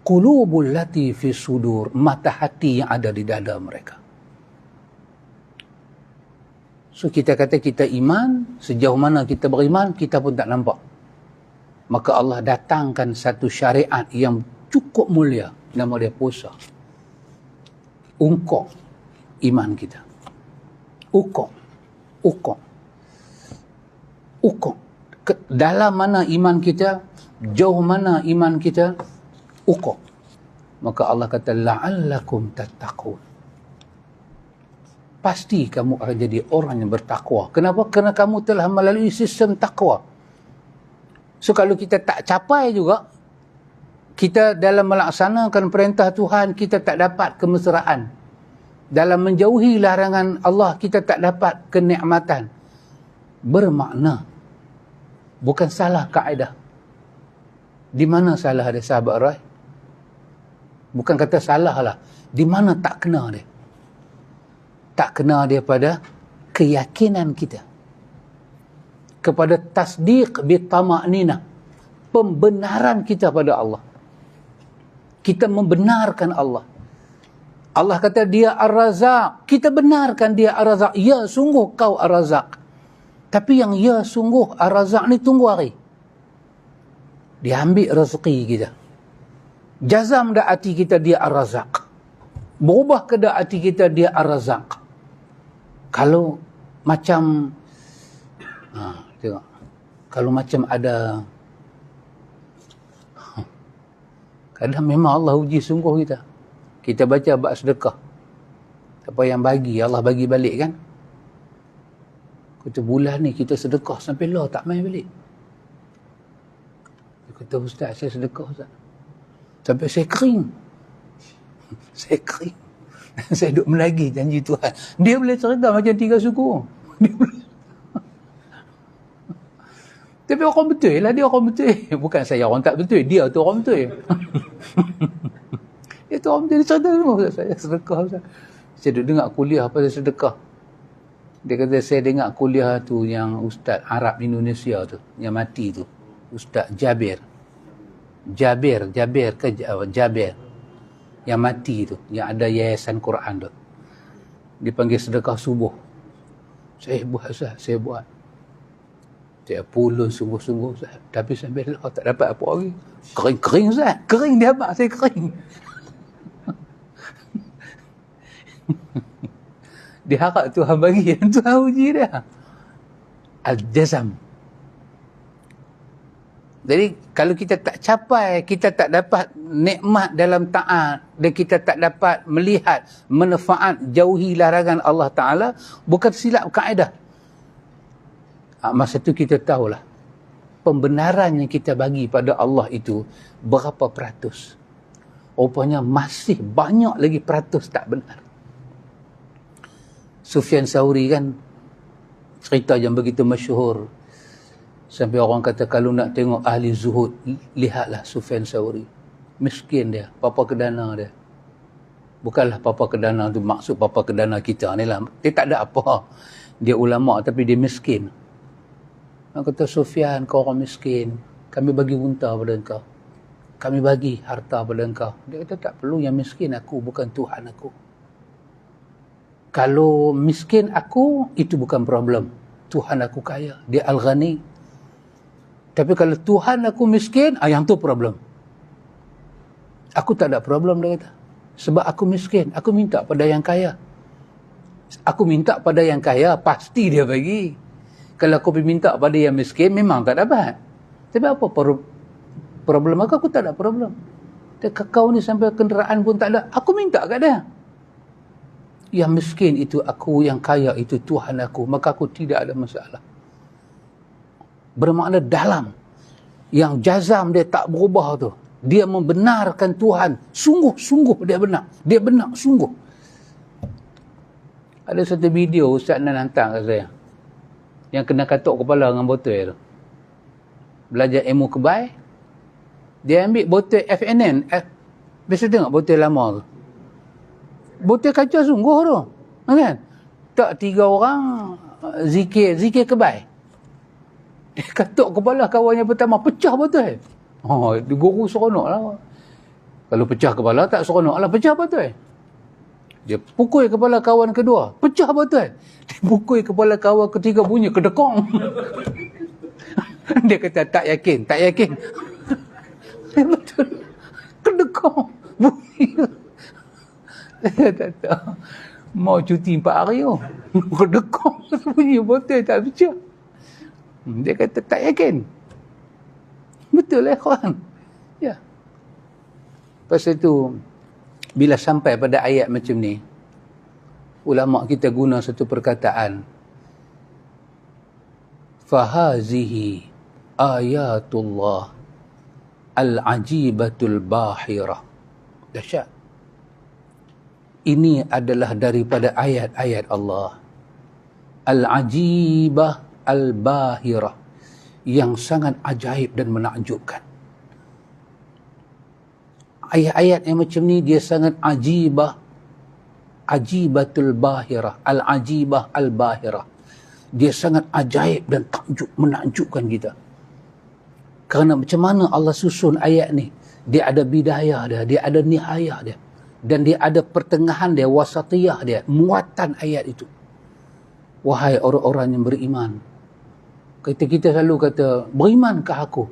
qulubul lati fi sudur, mata hati yang ada di dada mereka. So kita kata kita iman, sejauh mana kita beriman, kita pun tak nampak. Maka Allah datangkan satu syariat yang cukup mulia, nama dia puasa. Ungkok iman kita. Ukok. Dalam mana iman kita, jauh mana iman kita, ukok. Maka Allah kata, la'allakum tattaqun. Pasti kamu akan jadi orang yang bertakwa. Kenapa? Kerana kamu telah melalui sistem takwa. So kalau kita tak capai juga, kita dalam melaksanakan perintah Tuhan, kita tak dapat kemesraan. Dalam menjauhi larangan Allah, kita tak dapat kenikmatan. Bermakna, bukan salah kaedah. Di mana salah dia, sahabat Rai? Bukan kata salah lah. Di mana tak kena dia? Tak kena dia pada keyakinan kita. Kepada tasdiq bitama'ninah. Pembenaran kita pada Allah. Kita membenarkan Allah. Allah kata dia Ar-Razak. Kita benarkan dia Ar-Razak. Ya, sungguh kau Ar-Razak. Tapi yang ya, sungguh Ar-Razak ni tunggu hari. Dia ambil rezeki kita. Jazam dah hati kita dia Ar-Razak. Berubah ke dah hati kita dia Ar-Razak. Kalau macam tengok. Kalau macam ada kadang memang Allah uji sungguh kita. Kita baca bab sedekah. Apa yang bagi, Allah bagi balik kan? Kata bulan ni kita sedekah sampai lah tak main balik. Dia kata, Ustaz, saya sedekah Ustaz. Sampai saya kering. Saya kering. Saya duduk melagi janji Tuhan. Dia boleh cerita macam 3 suku. Tapi orang betul lah, dia orang betul. Bukan saya orang tak betul, dia tu orang betul. Dia tu orang betul, dia cerita semua. Saya sedekah. Saya duduk dengar kuliah pasal sedekah. Dia kata saya dengar kuliah tu yang Ustaz Arab Indonesia tu, yang mati tu. Ustaz Jabir. Jabir. Yang mati tu, yang ada yayasan Quran tu. Dipanggil sedekah subuh. Saya buat Ustaz, saya buat. Saya pulun sungguh-sungguh Ustaz. Tapi sampai lah tak dapat apa lagi. Kering Ustaz. Kering dia abang, saya kering. Dia harap Tuhan bagi, yang Tuhan uji dia. Al-Jazam. Jadi kalau kita tak capai, kita tak dapat nikmat dalam taat dan kita tak dapat melihat manfaat jauhi larangan Allah Ta'ala, bukan silap kaedah. Masa tu kita tahulah pembenaran yang kita bagi pada Allah itu berapa peratus. Rupanya masih banyak lagi peratus tak benar. Sufyan Sauri kan cerita yang begitu masyhur. Sampai orang kata kalau nak tengok ahli zuhud, lihatlah Sufyan Sauri. Miskin dia, papa kedana dia. Bukanlah papa kedana tu maksud papa kedana kita ni lah. Dia tak ada apa. Dia ulama tapi dia miskin. Orang kata, Sufyan, kau orang miskin. Kami bagi unta pada engkau. Kami bagi harta pada engkau. Dia kata, tak perlu, yang miskin aku, bukan Tuhan aku. Kalau miskin aku, itu bukan problem. Tuhan aku kaya. Dia Al-Ghani. Tapi kalau Tuhan aku miskin, yang tu problem. Aku tak ada problem, dia kata. Sebab aku miskin. Aku minta pada yang kaya. Aku minta pada yang kaya, pasti dia bagi. Kalau aku minta pada yang miskin, memang tak dapat. Tapi apa problem aku? Aku tak ada problem. Kau ni sampai kenderaan pun tak ada. Aku minta kat dia. Yang miskin itu aku, yang kaya itu Tuhan aku. Maka aku tidak ada masalah. Bermakna dalam. Yang jazam dia tak berubah tu. Dia membenarkan Tuhan. Sungguh-sungguh dia benar. Dia benar sungguh. Ada satu video Ustaz Nan hantar kat saya. Yang kena katuk kepala dengan botol tu. Belajar ilmu kebai. Dia ambil botol FNN. Biasa tengok botol lama tu. Botol kaca sungguh tu. Kan? Tak 3 orang zikir kebai. Dia katuk kepala kawan yang pertama. Pecah botol. Dia guru seronok lah. Kalau pecah kepala tak seronok lah. Pecah botol. Dia pukul kepala kawan kedua, pecah betul. Dia pukul kepala kawan ketiga, bunyi kedekong. Dia kata tak yakin. Betul. Kedekong. Bunyi. Dia kata mau cuti 4 hari tu. Kedekong. Bunyi betul tak pecah. Dia kata tak yakin. Betul lah kawan. Ya. Pasal tu bila sampai pada ayat macam ni, ulama kita guna satu perkataan, fahazihi ayatullah al-ajibatul bahirah. Dahsyat. Ini adalah daripada ayat-ayat Allah al-ajibah al-bahirah, yang sangat ajaib dan menakjubkan. Ayat-ayat yang macam ni dia sangat ajibah, ajibatul bahirah, al-ajibah al-bahirah. Dia sangat ajaib dan takjub, menakjubkan kita. Kerana macam mana Allah susun ayat ni? Dia ada bidayah dia, dia ada nihayah dia, dan dia ada pertengahan dia, wasatiyah dia, muatan ayat itu. Wahai orang-orang yang beriman. Kita selalu kata, berimankah aku?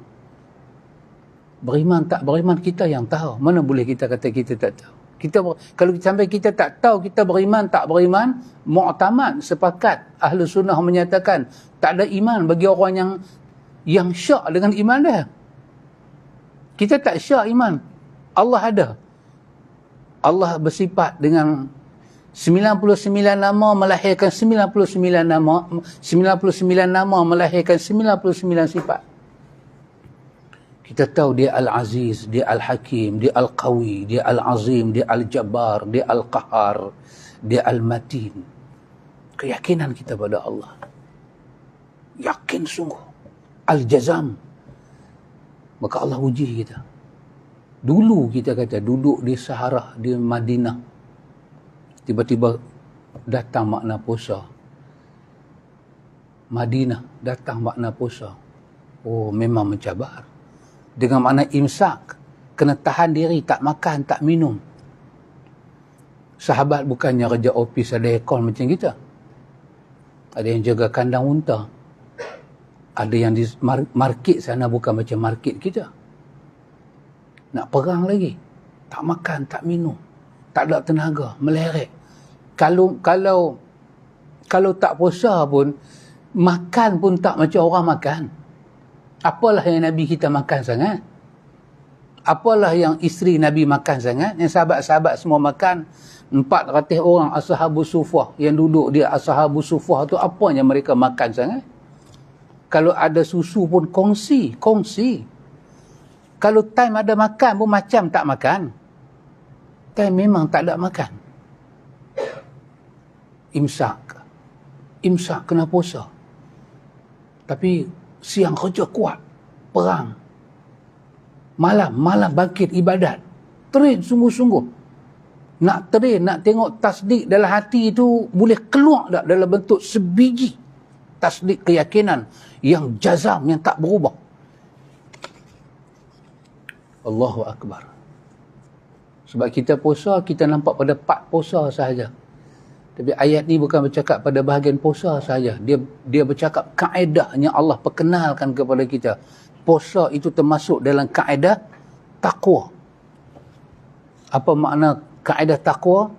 Beriman tak beriman kita yang tahu. Mana boleh kita kata kita tak tahu. Kalau sampai kita tak tahu kita beriman tak beriman, mu'tamad, sepakat ahlu sunnah menyatakan tak ada iman bagi orang yang syak dengan iman dia. Kita tak syak iman. Allah ada. Allah bersifat dengan 99 nama melahirkan 99 nama, 99 nama melahirkan 99 sifat. Kita tahu dia Al-Aziz, dia Al-Hakim, dia Al-Qawi, dia Al-Azim, dia Al-Jabbar, dia Al-Qahar, dia Al-Matin. Keyakinan kita pada Allah. Yakin sungguh. Al-Jazam. Maka Allah uji kita. Dulu kita kata duduk di Sahara, di Madinah. Tiba-tiba datang makna puasa. Madinah datang makna puasa. Oh, memang mencabar. Dengan makna imsak, kena tahan diri, tak makan, tak minum. Sahabat bukannya kerja ofis ada aircon macam kita. Ada yang jaga kandang unta. Ada yang di market sana bukan macam market kita. Nak perang lagi. Tak makan, tak minum. Tak ada tenaga, meleret. Kalau tak puasa pun, makan pun tak macam orang makan. Apalah yang Nabi kita makan sangat? Apalah yang isteri Nabi makan sangat? Yang sahabat-sahabat semua makan. 400 orang ashabus sufah yang duduk di ashabus sufah tu, apanya mereka makan sangat? Kalau ada susu pun kongsi. Kalau time ada makan pun macam tak makan. Time memang tak ada makan. Imsak kena puasa. Tapi siang kerja kuat, perang. Malam bangkit ibadat. Train sungguh-sungguh. Nak tengok tasdik dalam hati itu boleh keluar tak dalam bentuk sebiji tasdik keyakinan yang jazam, yang tak berubah. Allahu Akbar. Sebab kita puasa, kita nampak pada part puasa sahaja. Tapi ayat ni bukan bercakap pada bahagian puasa saja. Dia bercakap kaedah yang Allah perkenalkan kepada kita. Puasa itu termasuk dalam kaedah taqwa. Apa makna kaedah taqwa?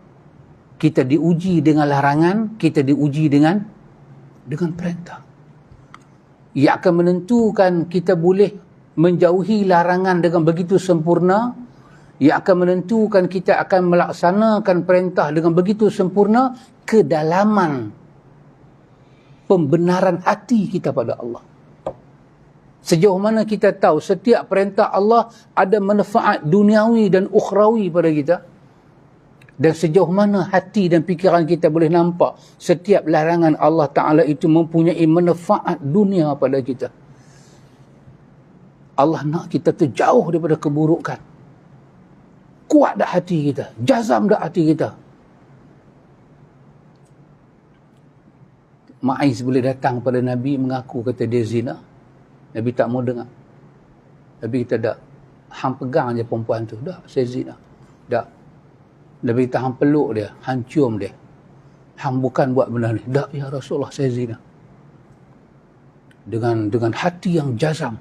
Kita diuji dengan larangan, kita diuji dengan perintah. Ia akan menentukan kita boleh menjauhi larangan dengan begitu sempurna. Ia akan menentukan kita akan melaksanakan perintah dengan begitu sempurna kedalaman pembenaran hati kita pada Allah. Sejauh mana kita tahu setiap perintah Allah ada manfaat duniawi dan ukhrawi pada kita. Dan sejauh mana hati dan fikiran kita boleh nampak setiap larangan Allah Ta'ala itu mempunyai manfaat dunia pada kita. Allah nak kita terjauh daripada keburukan. Kuat dah hati kita, jazam dah hati kita. Ma'iz boleh datang pada Nabi mengaku kata dia zina. Nabi tak mau dengar. Nabi kita dah hang pegang je perempuan tu. Dah, saya zina. Dah. Nabi kata, hang peluk dia, hang cium dia. Hang bukan buat benda ni. Tak, ya Rasulullah, saya zina. Dengan hati yang jazam,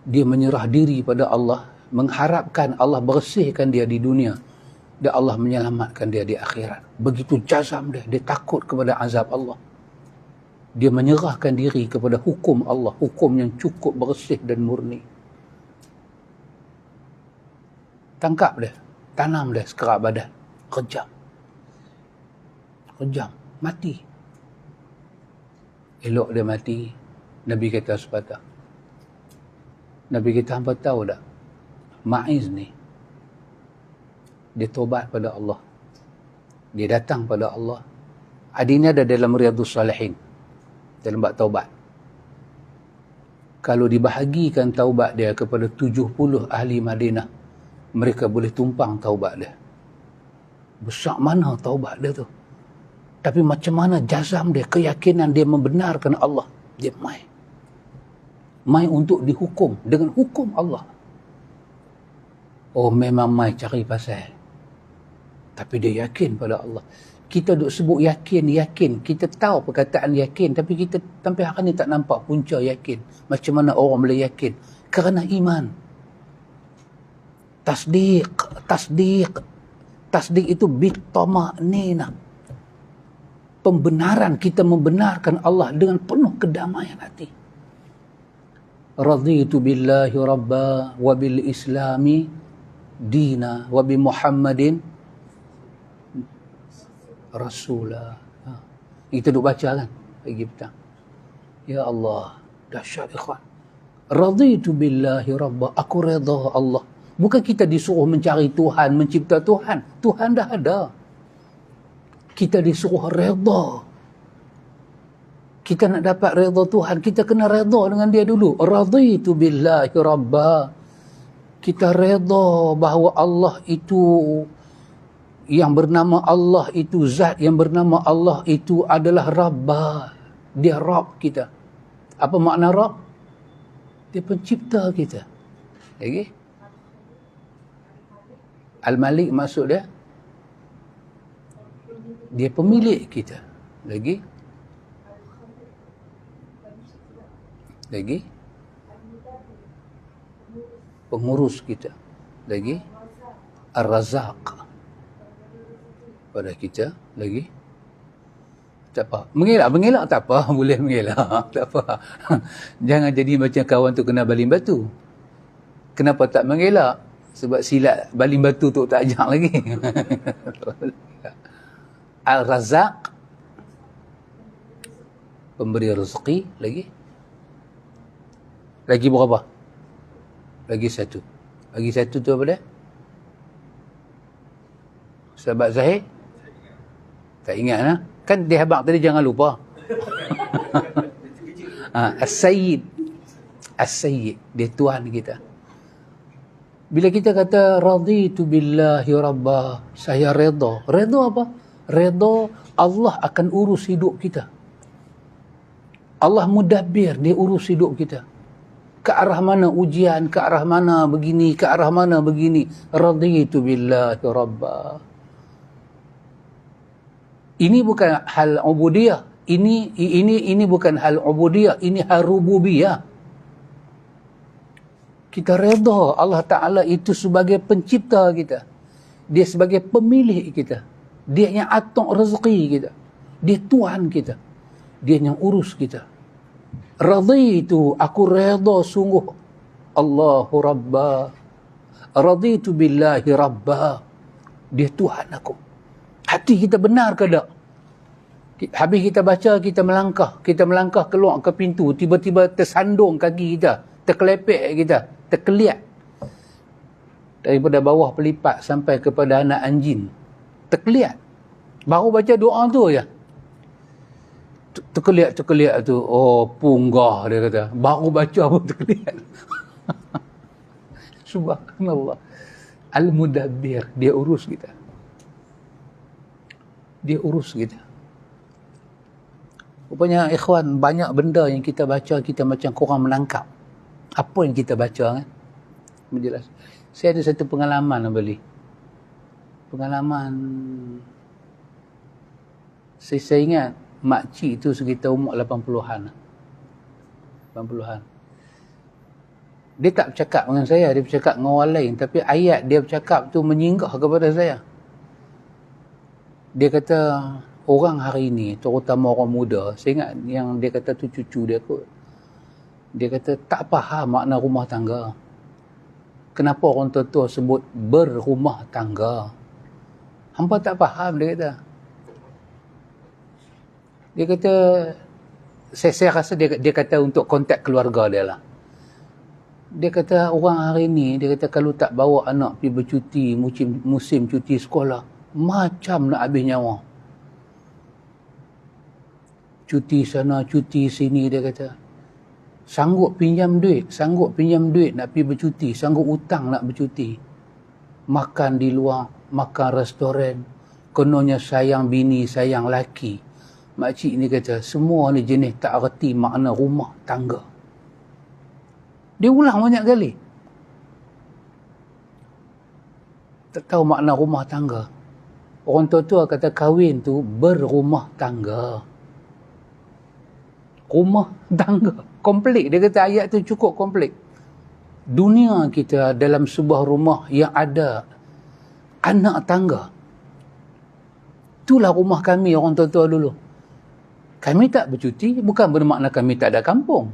dia menyerah diri pada Allah, mengharapkan Allah bersihkan dia di dunia dan Allah menyelamatkan dia di akhirat. Begitu jazam dia takut kepada azab Allah. Dia menyerahkan diri kepada hukum Allah, hukum yang cukup bersih dan murni. Tangkap dia, tanam dia sekerat badan, kejam, mati. Elok dia mati. Nabi kata sepatah. Nabi kata, hampa tahu tak, Ma'iz ni, dia tobat pada Allah. Dia datang pada Allah. Hadis ada dalam Riyadhus Salihin, dalam bab taubat. Kalau dibahagikan taubat dia kepada 70 ahli Madinah, mereka boleh tumpang taubat dia. Besar mana taubat dia tu. Tapi macam mana jazam dia, keyakinan dia membenarkan Allah. Dia mai untuk dihukum dengan hukum Allah. Oh, memang mai cari pasal. Tapi dia yakin pada Allah. Kita duk sebut yakin. Kita tahu perkataan yakin, tapi kita sampai hari ni tak nampak punca yakin. Macam mana orang boleh yakin? Kerana iman. Tasdik itu bitama'nina. Pembenaran, kita membenarkan Allah dengan penuh kedamaian hati. Raditu billahi rabba wa bil islami dina wa bi Muhammadin rasulah. Kita duk baca kan pagi petang. Ya Allah, dahsyat ikhwan. Raditu billahi rabba, aku redha Allah. Bukan kita disuruh mencari Tuhan, mencipta Tuhan. Tuhan dah ada. Kita disuruh redha. Kita nak dapat redha Tuhan, kita kena redha dengan dia dulu. Raditu billahi rabba. Kita redha bahawa Allah itu, yang bernama Allah itu, zat yang bernama Allah itu adalah Rabbah. Dia Rabb kita. Apa makna Rabb? Dia pencipta kita. Lagi? Al-Malik maksud dia? Dia pemilik kita. Lagi? Pengurus kita. Lagi? Ar-Razaq pada kita. Lagi? Tak apa. Mengelak tak apa. Boleh mengelak. Tak apa. Jangan jadi macam kawan tu kena baling batu. Kenapa tak mengelak? Sebab silat baling batu tu tak ajak lagi. Al-Razaq, pemberi rezeki. Lagi berapa? Lagi satu tu apa dia? Sahabat Zahid? Tak ingat lah. Kan dia habaq tadi, jangan lupa. As-Sayyid. Dia Tuhan kita. Bila kita kata raditu billahi rabbah, saya redha. Redha apa? Redha Allah akan urus hidup kita. Allah mudabbir, dia urus hidup kita. Ke arah mana ujian, ke arah mana begini, ke arah mana begini. Raditu billahi rabbah. Ini bukan hal ubudiyah. Ini bukan hal ubudiyah, ini hal rububiyah. Kita redha Allah Ta'ala itu sebagai pencipta kita. Dia sebagai pemilik kita. Dia yang atur rezeki kita. Dia Tuhan kita. Dia yang urus kita. Raditu, aku redha sungguh Allahu Rabbah. Raditu billahi Rabbah. Dia Tuhan aku. Hati kita benar ke tak? Habis kita baca, kita melangkah keluar ke pintu, tiba-tiba tersandung kaki kita, terkelepek kita, terkeliat daripada bawah pelipat sampai kepada anak anjing, terkeliat. Baru baca doa tu je, terkeliat tu, oh punggah dia kata, baru baca pun terkeliat. Subhanallah. Al-Mudabbir, dia urus kita. Rupanya ikhwan, banyak benda yang kita baca, kita macam kurang menangkap apa yang kita baca kan. Menjelas. Saya ada satu pengalaman beli. Pengalaman, saya ingat makcik tu sekitar umur 80-an. 80-an. Dia tak bercakap dengan saya, dia bercakap dengan orang lain. Tapi ayat dia bercakap tu menyinggah kepada saya. Dia kata, orang hari ini, terutama orang muda, saya ingat yang dia kata tu cucu dia kot. Dia kata, tak faham makna rumah tangga. Kenapa orang tua-tua sebut berrumah tangga? Hampa tak faham, dia kata. Dia kata, saya rasa dia kata untuk kontak keluarga dia lah. Dia kata, orang hari ni, dia kata kalau tak bawa anak pergi bercuti, musim cuti sekolah, macam nak habis nyawa. Cuti sana, cuti sini, dia kata. Sanggup pinjam duit nak pergi bercuti, sanggup hutang nak bercuti. Makan di luar, makan restoran, kononnya sayang bini, sayang laki. Makcik ni kata, semua ni jenis tak erti makna rumah tangga. Dia ulang banyak kali. Tak tahu makna rumah tangga. Orang tua-tua kata kahwin tu berrumah tangga. Rumah tangga. Komplik. Dia kata ayat tu cukup komplik. Dunia kita dalam sebuah rumah yang ada anak tangga. Itulah rumah kami orang tua-tua dulu. Kami tak bercuti bukan bermakna kami tak ada kampung.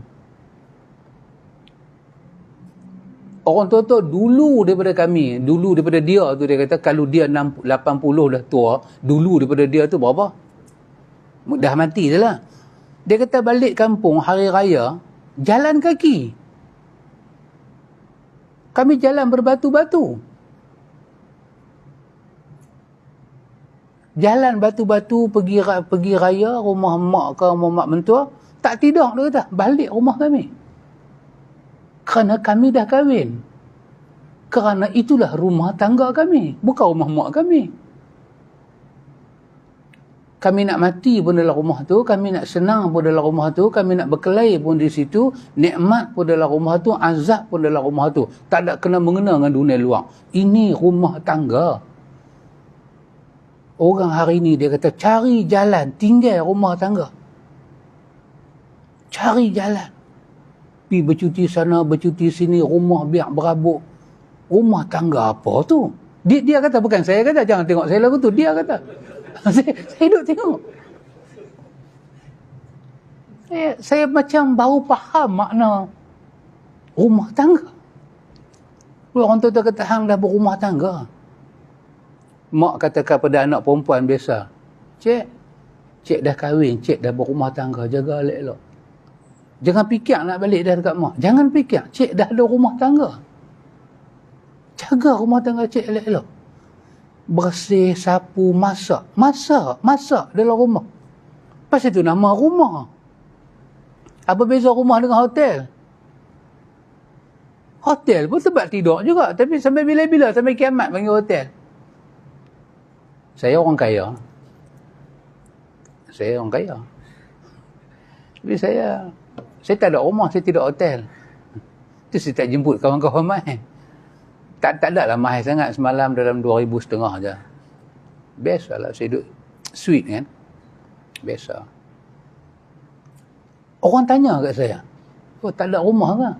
Orang tua-tua dulu daripada kami, dulu daripada dia tu, dia kata kalau dia 80 dah tua, dulu daripada dia tu berapa? Dah mati je lah. Dia kata balik kampung hari raya, jalan kaki. Kami jalan berbatu-batu. Jalan batu-batu pergi raya, rumah mak ke rumah mak mentua, tak tidur, dia kata, balik rumah kami. Kerana kami dah kahwin. Kerana itulah rumah tangga kami, bukan rumah mak kami. Kami nak mati pun dalam rumah tu, kami nak senang pun dalam rumah tu, kami nak berkelahi pun di situ, nikmat pun dalam rumah tu, azab pun dalam rumah tu. Tak ada kena mengena dengan dunia luar. Ini rumah tangga. Orang hari ni dia kata cari jalan, tinggal rumah tangga. Cari jalan. Pergi bercuti sana, bercuti sini, rumah biak berabuk. Rumah tangga apa tu? Dia kata, bukan saya kata, jangan tengok saya lagu tu. Dia kata. saya duduk tengok. Saya macam baru faham makna rumah tangga. Orang tu kata, hang dah berumah tangga. Mak katakan pada anak perempuan biasa, Cik dah kahwin, cik dah berumah tangga, jaga elok-elok. Jangan fikir nak balik dah dekat mak. Jangan fikir, cik dah ada rumah tangga. Jaga rumah tangga cik elok-elok. Bersih, sapu, masak dalam rumah. Pasal itu nama rumah. Apa beza rumah dengan hotel? Hotel pun tempat tidur juga. Tapi sampai bila-bila, sampai kiamat panggil hotel. Saya orang kaya. Tapi saya tak ada rumah, saya tidak hotel. Itu saya tak jemput kawan-kawan main. Tak ada lah mahal sangat, semalam dalam 2,500 je. Biasalah, saya duduk suite kan. Biasa. Orang tanya kat saya, oh tak ada rumah ke?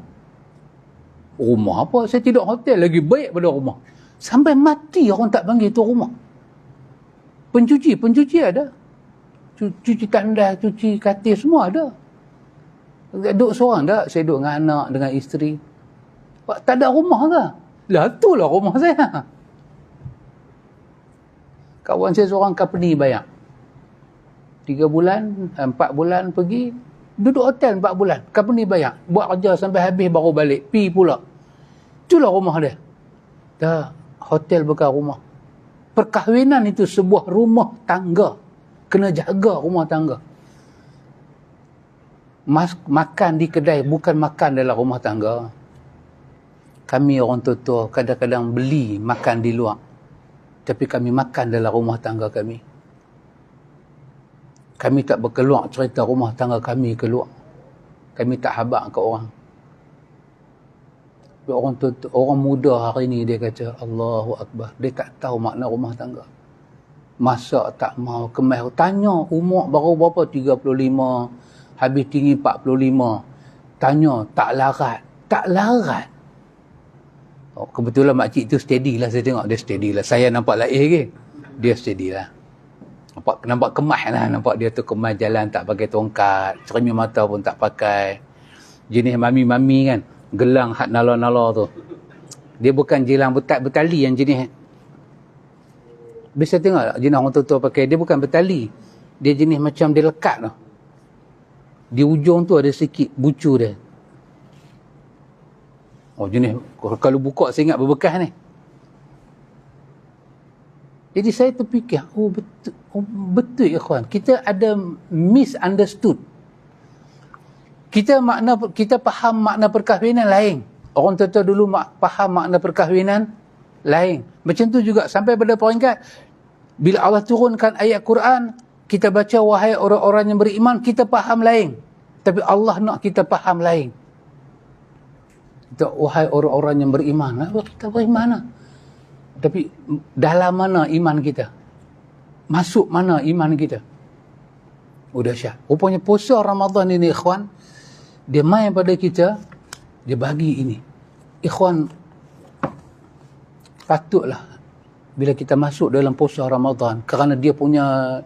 Rumah apa? Saya tidur hotel lagi baik pada rumah. Sampai mati orang tak panggil tu rumah. Pencuci ada. Cuci tandas, cuci katil, semua ada. Duduk seorang tak? Saya duduk dengan anak, dengan isteri. Tak ada rumah ke? Lah, itulah rumah saya. Kawan saya seorang company bayar. 3 bulan, 4 bulan pergi, duduk hotel 4 bulan. Company bayar. Buat kerja sampai habis baru balik. Pi pula. Itulah rumah dia. Dah, hotel bukan rumah. Perkahwinan itu sebuah rumah tangga. Kena jaga rumah tangga. Makan di kedai bukan makan dalam rumah tangga. Kami orang tua-tua kadang-kadang beli makan di luar. Tapi kami makan dalam rumah tangga kami. Kami tak berkeluar cerita rumah tangga kami keluar. Kami tak habaq ke orang. Orang muda hari ni dia kata Allahu Akbar. Dia tak tahu makna rumah tangga. Masak tak mau, kemas. Tanya umur baru berapa? 35. Habis tinggi 45. Tanya tak larat. Tak larat. Oh, kebetulan makcik tu steady lah. Saya tengok dia steady lah. Saya nampak lain ke? Dia steady lah. Nampak kemas lah. Nampak dia tu kemas jalan tak pakai tongkat. Cermin mata pun tak pakai. Jenis mami-mami kan. Gelang hat nala-nala tu. Dia bukan gelang bertali yang jenis. Biasa tengok tak jenis orang tua-tua pakai. Dia bukan bertali. Dia jenis macam dia lekat tu. Di ujung tu ada sikit bucu dia. Oh jenis. Kalau buka saya ingat berbekas ni. Jadi saya terfikir. Betul ikhwan. Kita ada misunderstood. Kita faham makna perkahwinan lain. Orang tua-tua dulu faham makna perkahwinan lain. Macam tu juga sampai pada peringkat bila Allah turunkan ayat Quran, kita baca wahai orang-orang yang beriman, kita faham lain. Tapi Allah nak kita faham lain. Kita wahai orang-orang yang beriman, kita beriman. Tapi dalam mana iman kita? Masuk mana iman kita? Udah syah. Rupanya puasa Ramadan ini ikhwan, dia main pada kita, dia bagi ini. Ikhwan, patutlah bila kita masuk dalam puasa Ramadan, kerana dia punya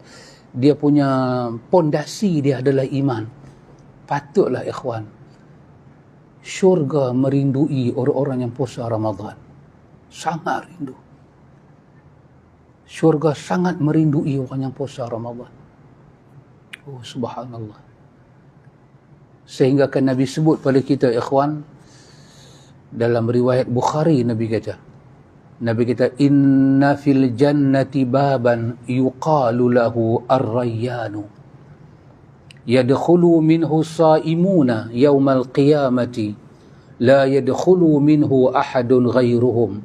pondasi dia adalah iman. Patutlah ikhwan, syurga merindui orang-orang yang puasa Ramadan. Sangat rindu. Syurga sangat merindui orang yang puasa Ramadan. Oh subhanallah. Sehingga kan Nabi sebut pada kita ikhwan, dalam riwayat Bukhari Nabi kata, inna fil jannati baban yuqalu lahu ar-rayyanu yadkhulu minhu saimuna yawmal qiyamati la yadkhulu minhu ahadun ghairuhum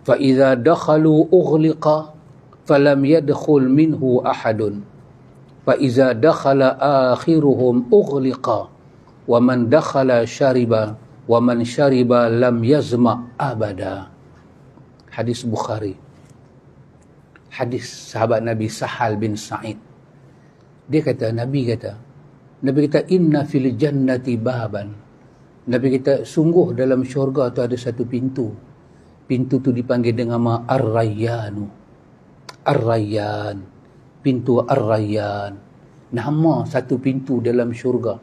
fa idza dakhalu ughliqa falam yadkhul minhu ahadun fa idza dakhala akhiruhum ughliqa wa man dakhala syariba wa man syariba lam yazma abada. Hadis Bukhari. Hadis sahabat Nabi Sahal bin Sa'id. Nabi kata inna fil jannati baban. Nabi kata sungguh dalam syurga tu ada satu pintu. Pintu tu dipanggil dengan nama Ar-Rayyanu. Ar-Rayyan. Pintu Ar-Rayyan. Nama satu pintu dalam syurga.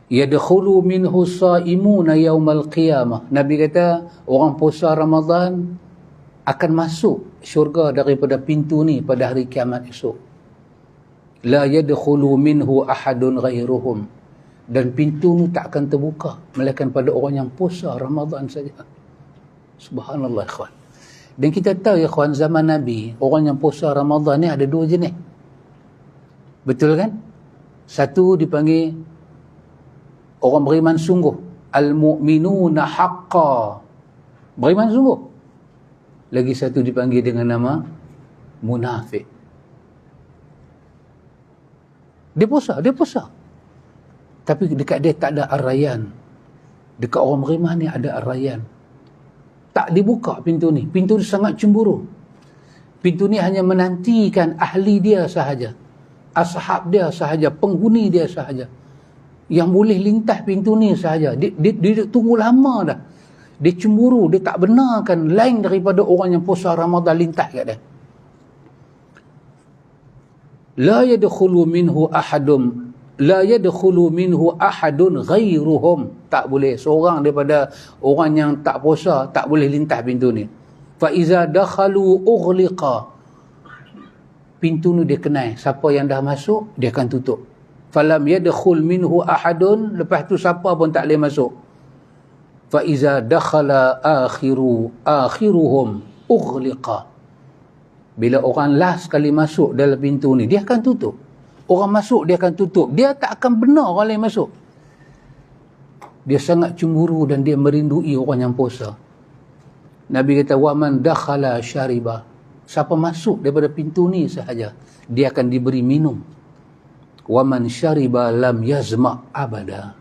Yadkhulu minhu saimuna yaumal qiyamah. Nabi kata orang puasa Ramadan akan masuk syurga daripada pintu ni pada hari kiamat esok. La yadkhulu minhu ahadun ghairuhum. Dan pintu ni tak akan terbuka melainkan pada orang yang puasa Ramadan saja. Subhanallah ikhwan. Dan kita tahu ikhwan, zaman Nabi orang yang puasa Ramadan ni ada dua jenis. Betul kan? Satu dipanggil orang beriman sungguh, al-mu'minuna haqqa, beriman sungguh. Lagi satu dipanggil dengan nama munafik. Dia puasa. Tapi dekat dia tak ada ar-rayyan. Dekat orang beriman ni ada ar-rayyan. Tak dibuka pintu ni. Pintu ni sangat cemburu. Pintu ni hanya menantikan ahli dia sahaja, ashab dia sahaja, penghuni dia sahaja yang boleh lintas pintu ni sahaja. Dia tunggu lama dah. Dia cemburu, dia tak benarkan lain daripada orang yang puasa Ramadan lintas kat dia. La yadkhulu minhu ahadun ghairuhum. Tak boleh seorang daripada orang yang tak puasa tak boleh lintas pintu ni. Fa iza dakhalu ughliqa. Pintu ni dia kenal, siapa yang dah masuk dia akan tutup. Falam yadkhul minhu ahadun, lepas tu siapa pun tak boleh masuk. Fa iza dakhala akhiruhum ughliqa. Bila orang last sekali masuk dalam pintu ni, dia akan tutup. Orang masuk dia akan tutup. Dia tak akan benar orang lain masuk. Dia sangat cemburu dan dia merindui orang yang puasa. Nabi kata wa man dakhala syariba. Siapa masuk daripada pintu ni sahaja, dia akan diberi minum. Wa man syariba lam yazma abada.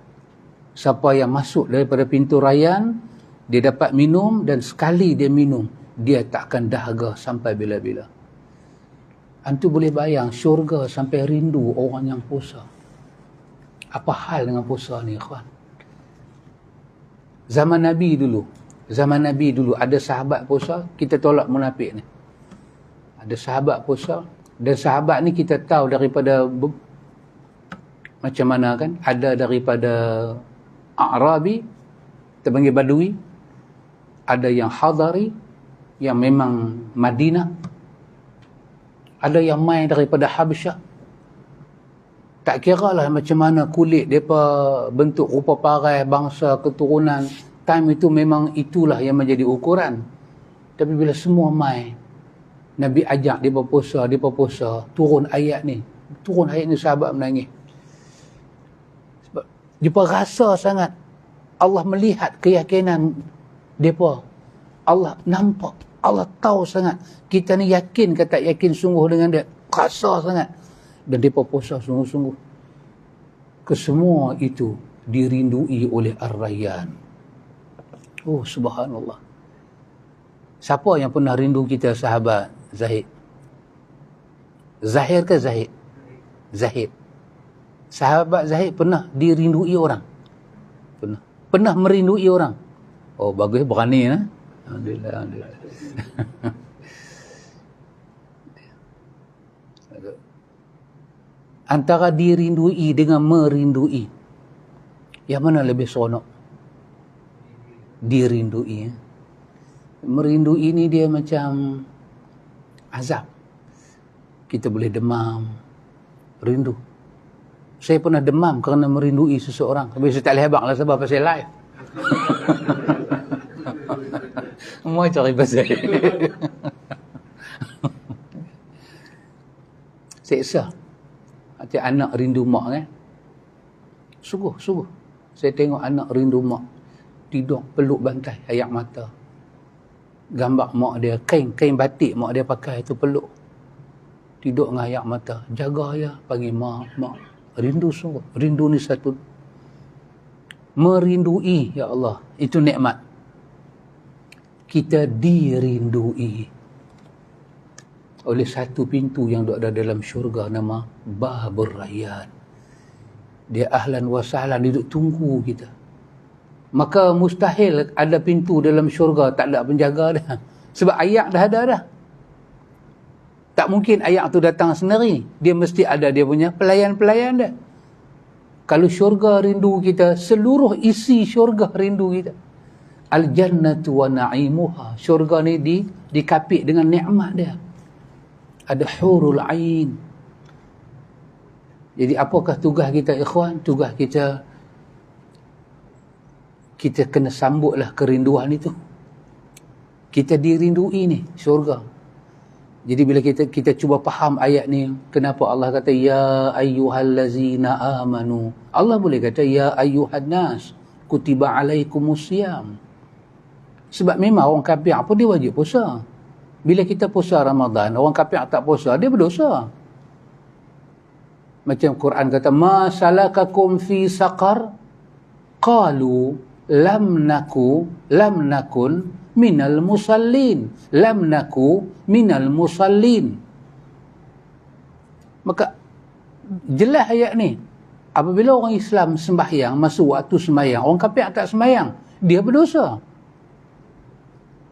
Siapa yang masuk daripada pintu Rayyan, dia dapat minum, dan sekali dia minum, dia tak akan dahaga sampai bila-bila. Antu boleh bayang syurga sampai rindu orang yang puasa. Apa hal dengan puasa ni, ikhwan? Zaman Nabi dulu ada sahabat puasa, kita tolak munafik ni. Ada sahabat puasa, dan sahabat ni kita tahu daripada macam mana kan, ada daripada A'rabi, kita panggil Badui, ada yang Hadari, yang memang Madinah, ada yang main daripada Habsyah. Tak kira lah macam mana kulit mereka, bentuk rupa paras, bangsa, keturunan, time itu memang itulah yang menjadi ukuran. Tapi bila semua main, Nabi ajak mereka puasa, turun ayat ni sahabat menangis. Mereka rasa sangat Allah melihat keyakinan mereka. Allah nampak, Allah tahu sangat kita ni yakin ke tak yakin sungguh dengan dia, rasa sangat. Dan mereka puasa sungguh-sungguh. Kesemua itu dirindui oleh Ar-Rayyan. Oh, subhanallah. Siapa yang pernah rindu kita, sahabat Zahid? Zahir ke Zahid? Zahid. Sahabat Zahid pernah dirindui orang? Pernah merindui orang? Oh, bagus, berani lah. Alhamdulillah. Antara dirindui dengan merindui, yang mana lebih seronok? Dirindui. Merindui ni dia macam azab. Kita boleh demam, rindu. Saya pernah demam kerana merindui seseorang. Tapi saya tak boleh habaq lah sebab pasal live. Semua cari pasal. Seksa. Hati anak rindu mak kan. Sungguh. Saya tengok anak rindu mak. Tidur peluk bantai, ayak mata. Gambar mak dia, kain batik mak dia pakai tu peluk. Tidur dengan ayak mata. Jaga ya, panggil mak. Rindu sungguh. Rindu ni satu. Merindui, ya Allah. Itu nikmat. Kita dirindui oleh satu pintu yang ada dalam syurga, nama Babur Rayyan. Dia ahlan wa sahlan, duduk tunggu kita. Maka mustahil ada pintu dalam syurga tak ada penjaga dah. Sebab ayak dah ada dah. Tak mungkin ayak tu datang sendiri. Dia mesti ada dia punya pelayan-pelayan dah. Kalau syurga rindu kita, seluruh isi syurga rindu kita. Al-jannatu wa na'imuha. Syurga ni dikapit dengan nikmat dia. Ada hurul ain. Jadi apakah tugas kita, ikhwan? Tugas kita kena sambutlah kerinduan itu. Kita dirindui ni, syurga. Jadi bila kita cuba faham ayat ni, kenapa Allah kata ya ayyuhallazina amanu? Allah boleh kata ya ayyuhan nas, kutiba alaikumusiyam. Sebab memang orang kafir apa dia wajib puasa. Bila kita puasa Ramadan, orang kafir tak puasa, dia berdosa. Macam Quran kata, ma salakakum fi saqar? Qalu lam nakun minal musallin. Lam naku minal musallin. Maka jelas ayat ni. Apabila orang Islam sembahyang, masuk waktu sembahyang, orang kafir tak sembahyang, dia berdosa.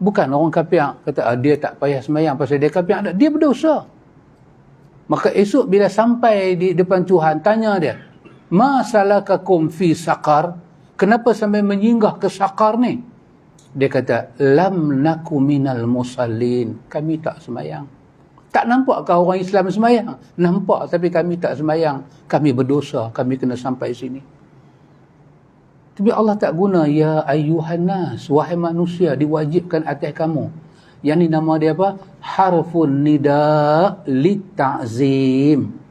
Bukan orang kafir kata dia tak payah sembahyang pasal dia kafir, dia berdosa. Maka esok bila sampai di depan Tuhan, tanya dia, ma salakakum fi saqar? Kenapa sampai menyinggah ke saqar ni? Dia kata, lam naku minal musallin. Kami tak sembahyang. Tak nampakkah orang Islam sembahyang? Nampak, tapi kami tak sembahyang. Kami berdosa, kami kena sampai sini. Tapi Allah tak guna ya ayyuhan nas, wahai manusia, diwajibkan atas kamu. Yang ni nama dia apa? Harfun nida litta'zim.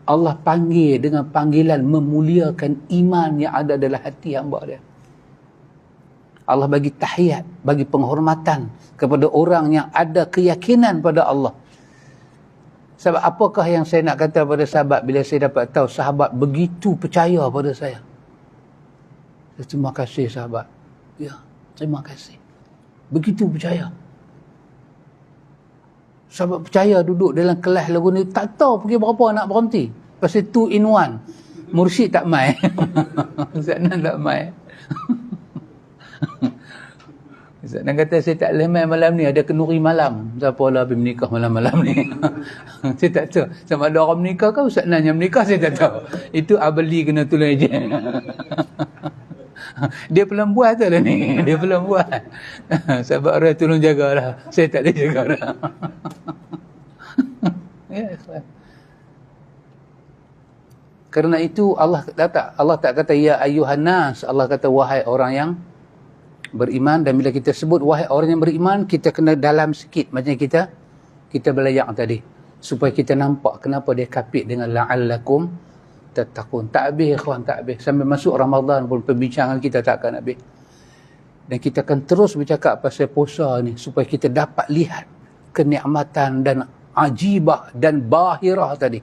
Allah panggil dengan panggilan memuliakan iman yang ada dalam hati hamba dia. Allah bagi tahiyat, bagi penghormatan kepada orang yang ada keyakinan pada Allah. Sebab apakah yang saya nak kata pada sahabat bila saya dapat tahu sahabat begitu percaya pada saya? Terima kasih sahabat. Ya, terima kasih. Begitu percaya. Sahabat percaya duduk dalam kelas lagu ni, tak tahu pergi berapa nak berhenti. Pasal 2 in 1. Mursyid tak mai. Ustaz Nan tak mai. Ustaz Nan kata saya tak boleh mai malam ni, ada kenduri malam. Siapa lah pergi menikah malam-malam ni. Saya tak tahu. Sama ada orang menikah ke Ustaz Nan yang menikah, saya tak tahu. Itu Abeli kena tolong je. Dia belum buat tu lah ni. Dia belum buat. Sahabat orang tolong jagalah. Saya tak boleh jaga dah. Ya, ikhwan. Kerana itu Allah tak kata ya ayyuhan nas, Allah kata wahai orang yang beriman. Dan bila kita sebut wahai orang yang beriman, kita kena dalam sikit macam kita belayak tadi, supaya kita nampak kenapa dia kapit dengan la'allakum tattaqun. Tak habis ikhwan, tak habis. Sampai masuk Ramadan pun perbincangan kita tak akan habis. Dan kita akan terus bercakap pasal puasa ni supaya kita dapat lihat kenikmatan dan ajibah dan bahirah tadi.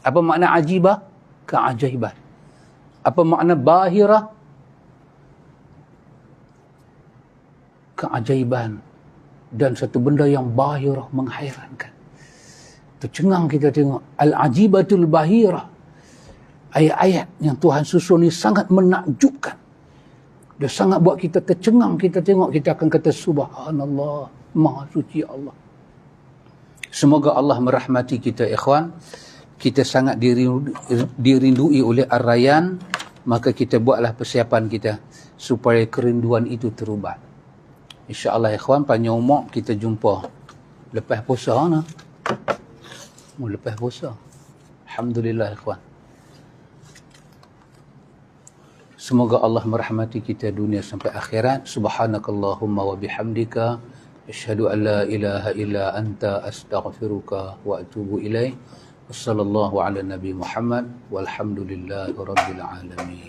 Apa makna ajibah? Keajaiban. Apa makna bahirah? Keajaiban. Dan satu benda yang bahirah, menghairankan. Tercengang kita tengok. Al-ajibatul bahirah. Ayat-ayat yang Tuhan susun ni sangat menakjubkan. Dia sangat buat kita tercengang. Kita tengok, kita akan kata subhanallah, maha suci Allah. Semoga Allah merahmati kita ikhwan. Kita sangat dirindui oleh Ar-Rayyan, maka kita buatlah persiapan kita supaya kerinduan itu terubat. InsyaAllah ikhwan, panjang umur kita jumpa lepas puasa nah. Lepas puasa. Alhamdulillah ikhwan. Semoga Allah merahmati kita dunia sampai akhirat. Subhanakallahumma wa bihamdika asyhadu an la ilaha illa anta astaghfiruka wa atubu ilaih. Wassallallahu ala Nabi Muhammad walhamdulillahi rabbil alamin.